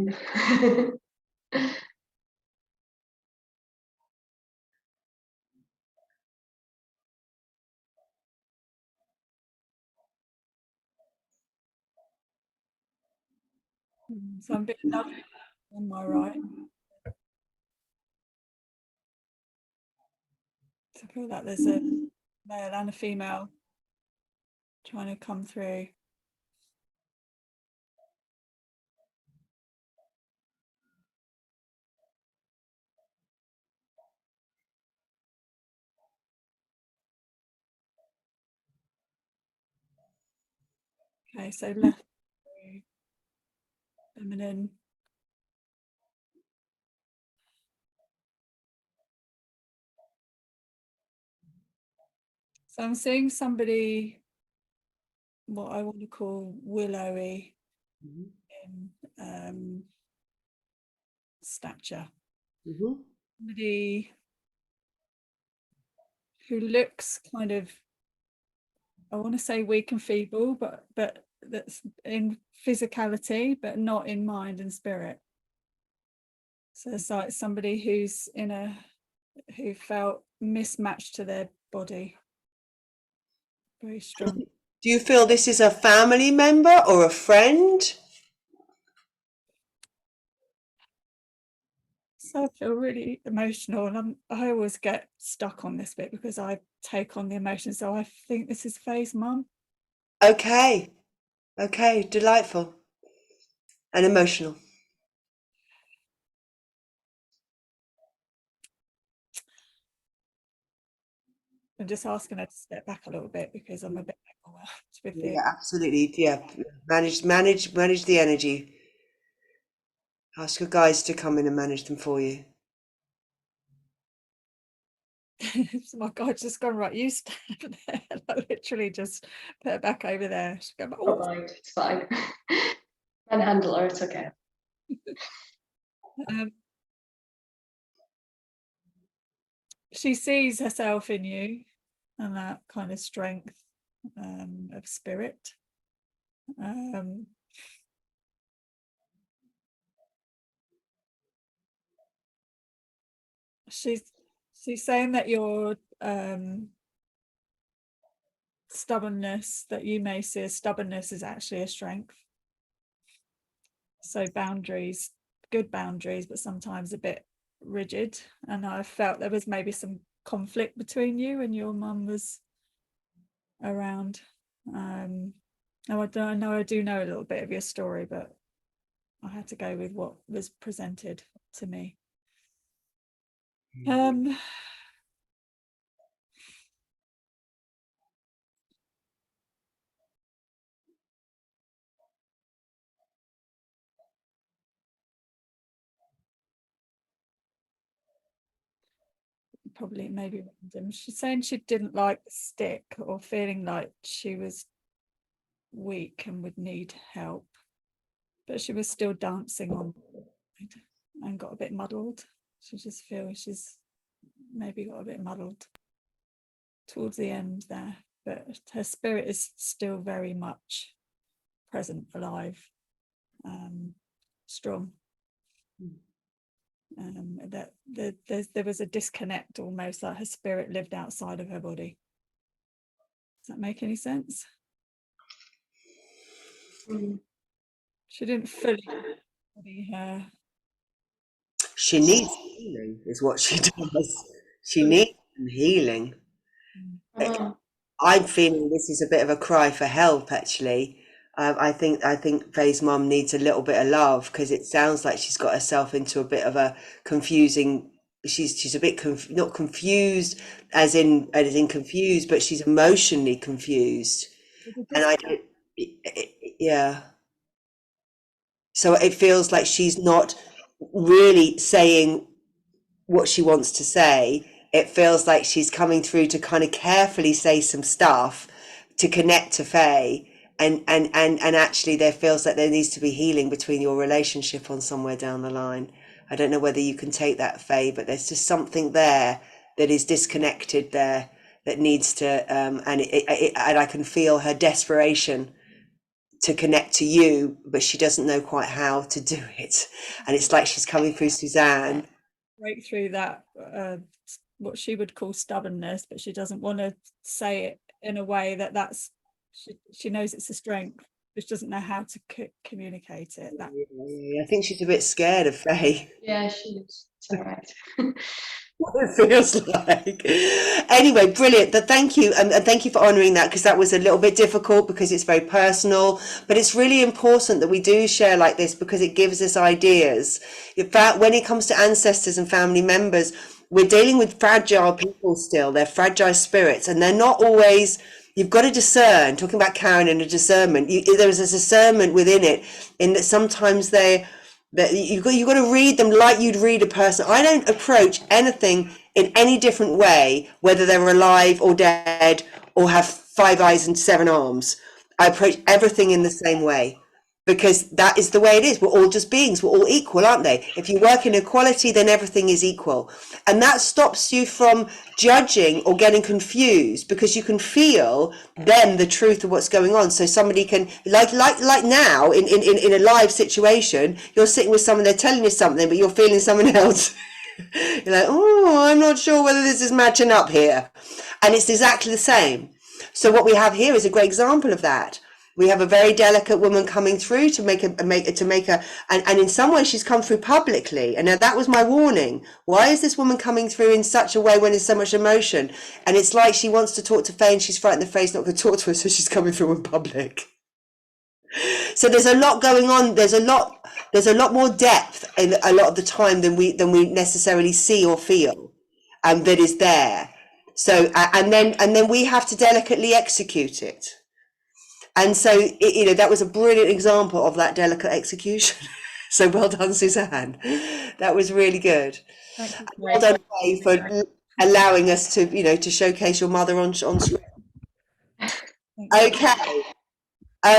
So I'm being nudged on my right. So I feel like there's a male and a female trying to come through. Okay, so left through, feminine. So I'm seeing somebody, what I want to call willowy in stature. Somebody who looks kind of I want to say weak and feeble, but that's in physicality, but not in mind and spirit. So it's like somebody who felt mismatched to their body. Very strong. Do you feel this is a family member or a friend? So I feel really emotional, and I always get stuck on this bit because I take on the emotion. So I think this is Faye's mum. Okay, delightful and emotional. I'm just asking her to step back a little bit because I'm a bit overwhelmed with it. Yeah, absolutely. Yeah, manage the energy. Ask your guys to come in and manage them for you. So my God, just gone, right, you stand there. And I literally just put her back over there. She go, Don't mind, it's fine. And handle her, it's okay. she sees herself in you and that kind of strength of spirit. She's saying that your stubbornness, that you may see as stubbornness, is actually a strength. So boundaries, good boundaries, but sometimes a bit rigid. And I felt there was maybe some conflict between you and your mum was around. Now I do know a little bit of your story, but I had to go with what was presented to me. Probably maybe random. She's saying she didn't like the stick, or feeling like she was weak and would need help, but she was still dancing on and got a bit muddled. She just feels she's maybe got a bit muddled towards the end there, but her spirit is still very much present, alive, strong. That there was a disconnect, almost like her spirit lived outside of her body. Does that make any sense? She didn't fully body her. She needs healing, is what she does. She needs healing. I'm feeling this is a bit of a cry for help, actually. I think Faye's mum needs a little bit of love, because it sounds like she's got herself into a bit of a confusing. She's a bit not confused as in confused, but she's emotionally confused, and yeah. So it feels like she's not really saying what she wants to say. It feels like she's coming through to kind of carefully say some stuff to connect to Faye, and actually there feels like there needs to be healing between your relationship on somewhere down the line. I don't know whether you can take that, Faye, but there's just something there that is disconnected there that needs to and I can feel her desperation to connect to you, but she doesn't know quite how to do it, and it's like she's coming through Suzanne. Break through that what she would call stubbornness, but she doesn't want to say it in a way that's she knows it's a strength, but she doesn't know how to communicate it. I think she's a bit scared of Faye. Yeah, she is. It's all right. What it feels like. Anyway, brilliant. Thank you, and thank you for honouring that, because that was a little bit difficult because it's very personal, but it's really important that we do share like this, because it gives us ideas. In fact, when it comes to ancestors and family members, we're dealing with fragile people still. They're fragile spirits, and they're not always. You've got to discern. Talking about Karen and a discernment, there is a discernment within it, in that sometimes you've got to read them like you'd read a person. I don't approach anything in any different way, whether they're alive or dead or have 5 eyes and 7 arms. I approach everything in the same way. because that is the way it is. We're all just beings. We're all equal, aren't they? If you work in equality, then everything is equal. And that stops you from judging or getting confused, because you can feel then the truth of what's going on. So somebody can, like now in a live situation, you're sitting with someone, they're telling you something, but you're feeling someone else. You're like, oh, I'm not sure whether this is matching up here. And it's exactly the same. So what we have here is a great example of that. We have a very delicate woman coming through to make a, and in some ways she's come through publicly. And now that was my warning. Why is this woman coming through in such a way when there's so much emotion? And it's like she wants to talk to Faye and she's frightened the Faye's not going to talk to her, so she's coming through in public. So there's a lot going on. There's a lot more depth in a lot of the time than we necessarily see or feel, that is there. So and then we have to delicately execute it. And so, that was a brilliant example of that delicate execution. So well done, Suzanne. That was really good. Thank you. Well done, Faye, for allowing us to, to showcase your mother on screen. Okay.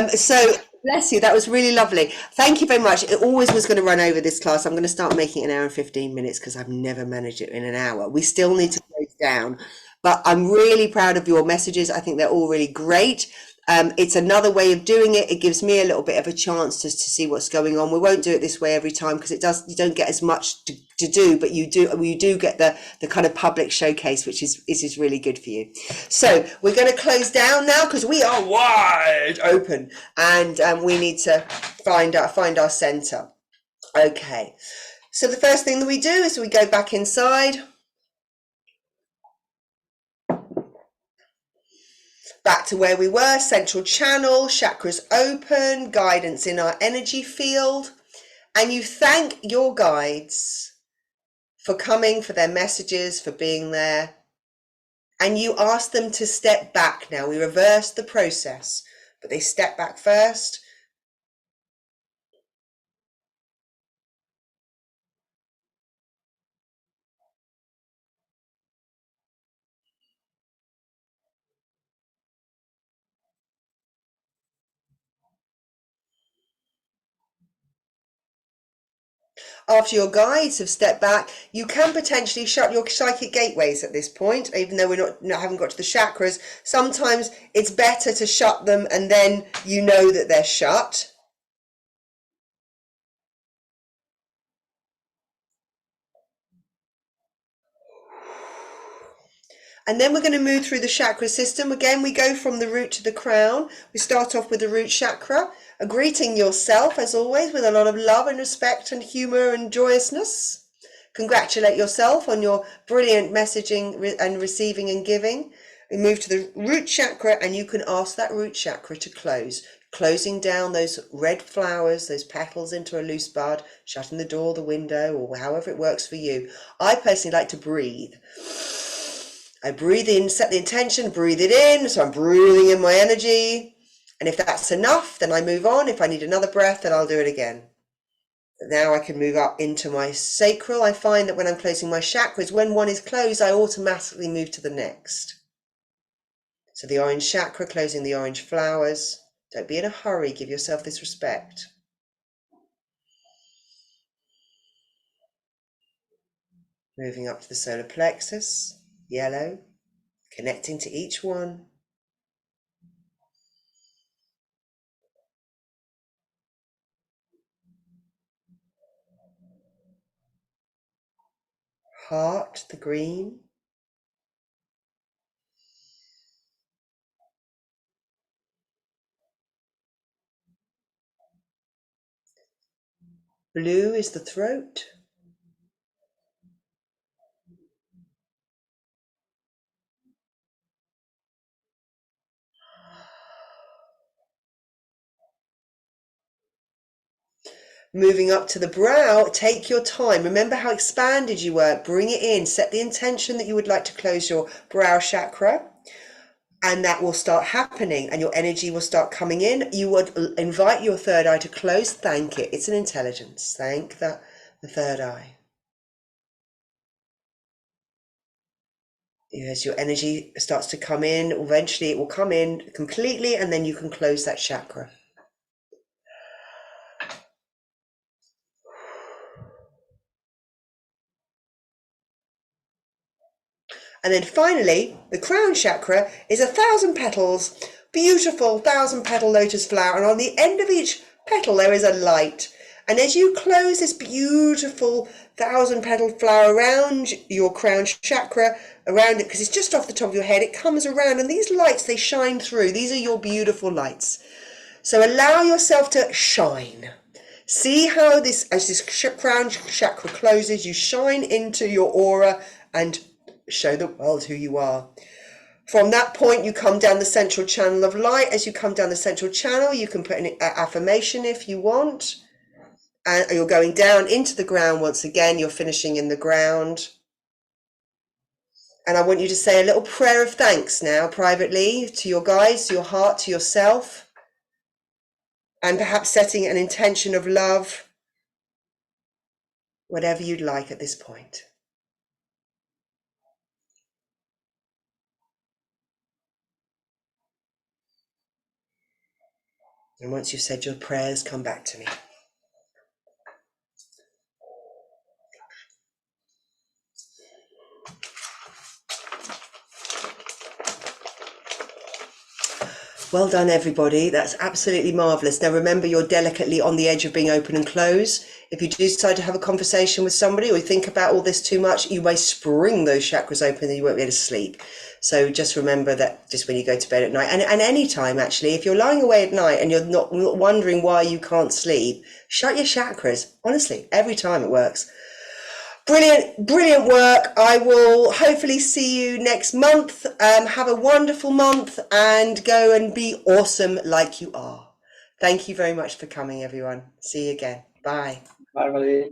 So bless you. That was really lovely. Thank you very much. It always was going to run over this class. I'm going to start making it an hour and 15 minutes because I've never managed it in an hour. We still need to close down, but I'm really proud of your messages. I think they're all really great. It's another way of doing it. It gives me a little bit of a chance to see what's going on. We won't do it this way every time because you don't get as much to do, but you do get the kind of public showcase, which is really good for you. So we're going to close down now because we are wide open and we need to find our center. Okay. So the first thing that we do is we go back inside. Back to where we were, central channel, chakras open, guidance in our energy field. And you thank your guides for coming, for their messages, for being there. And you ask them to step back now. We reverse the process, but they step back first. After your guides have stepped back, you can potentially shut your psychic gateways at this point, even though we're not haven't got to the chakras. Sometimes it's better to shut them and then you know that they're shut. And then we're going to move through the chakra system. Again, we go from the root to the crown. We start off with the root chakra, greeting yourself, as always, with a lot of love and respect and humor and joyousness. Congratulate yourself on your brilliant messaging and receiving and giving. We move to the root chakra, and you can ask that root chakra to close, closing down those red flowers, those petals into a loose bud, shutting the door, the window, or however it works for you. I personally like to breathe. I breathe in, set the intention, breathe it in. So I'm breathing in my energy. And if that's enough, then I move on. If I need another breath, then I'll do it again. Now I can move up into my sacral. I find that when I'm closing my chakras, when one is closed, I automatically move to the next. So the orange chakra, closing the orange flowers. Don't be in a hurry. Give yourself this respect. Moving up to the solar plexus, yellow, connecting to each one. Heart, the green. Blue is the throat. Moving up to the brow, take your time. Remember how expanded you were. Bring it in. Set the intention that you would like to close your brow chakra. And that will start happening and your energy will start coming in. You would invite your third eye to close. Thank it. It's an intelligence. Thank the third eye. As your energy starts to come in, eventually it will come in completely and then you can close that chakra. And then finally, the crown chakra is 1,000 petals, beautiful 1,000 petal lotus flower. And on the end of each petal, there is a light. And as you close this beautiful 1,000 petal flower around your crown chakra, around it, because it's just off the top of your head, it comes around, and these lights, they shine through. These are your beautiful lights. So allow yourself to shine. See how this, as this crown chakra closes, you shine into your aura and show the world who you are. From that point, you come down the central channel of light. As you come down the central channel, you can put an affirmation if you want. And you're going down into the ground once again. You're finishing in the ground. And I want you to say a little prayer of thanks now, privately, to your guides, to your heart, to yourself. And perhaps setting an intention of love, whatever you'd like at this point. And once you've said your prayers, come back to me. Well done, everybody. That's absolutely marvellous. Now, remember, you're delicately on the edge of being open and close. If you do decide to have a conversation with somebody or you think about all this too much, you may spring those chakras open and you won't be able to sleep. So just remember that just when you go to bed at night, and any time, actually, if you're lying away at night and you're not wondering why you can't sleep, shut your chakras. Honestly, every time it works. Brilliant work. I will hopefully see you next month. Have a wonderful month and go and be awesome like you are. Thank you very much for coming, everyone. See you again. Bye. Bye, everybody.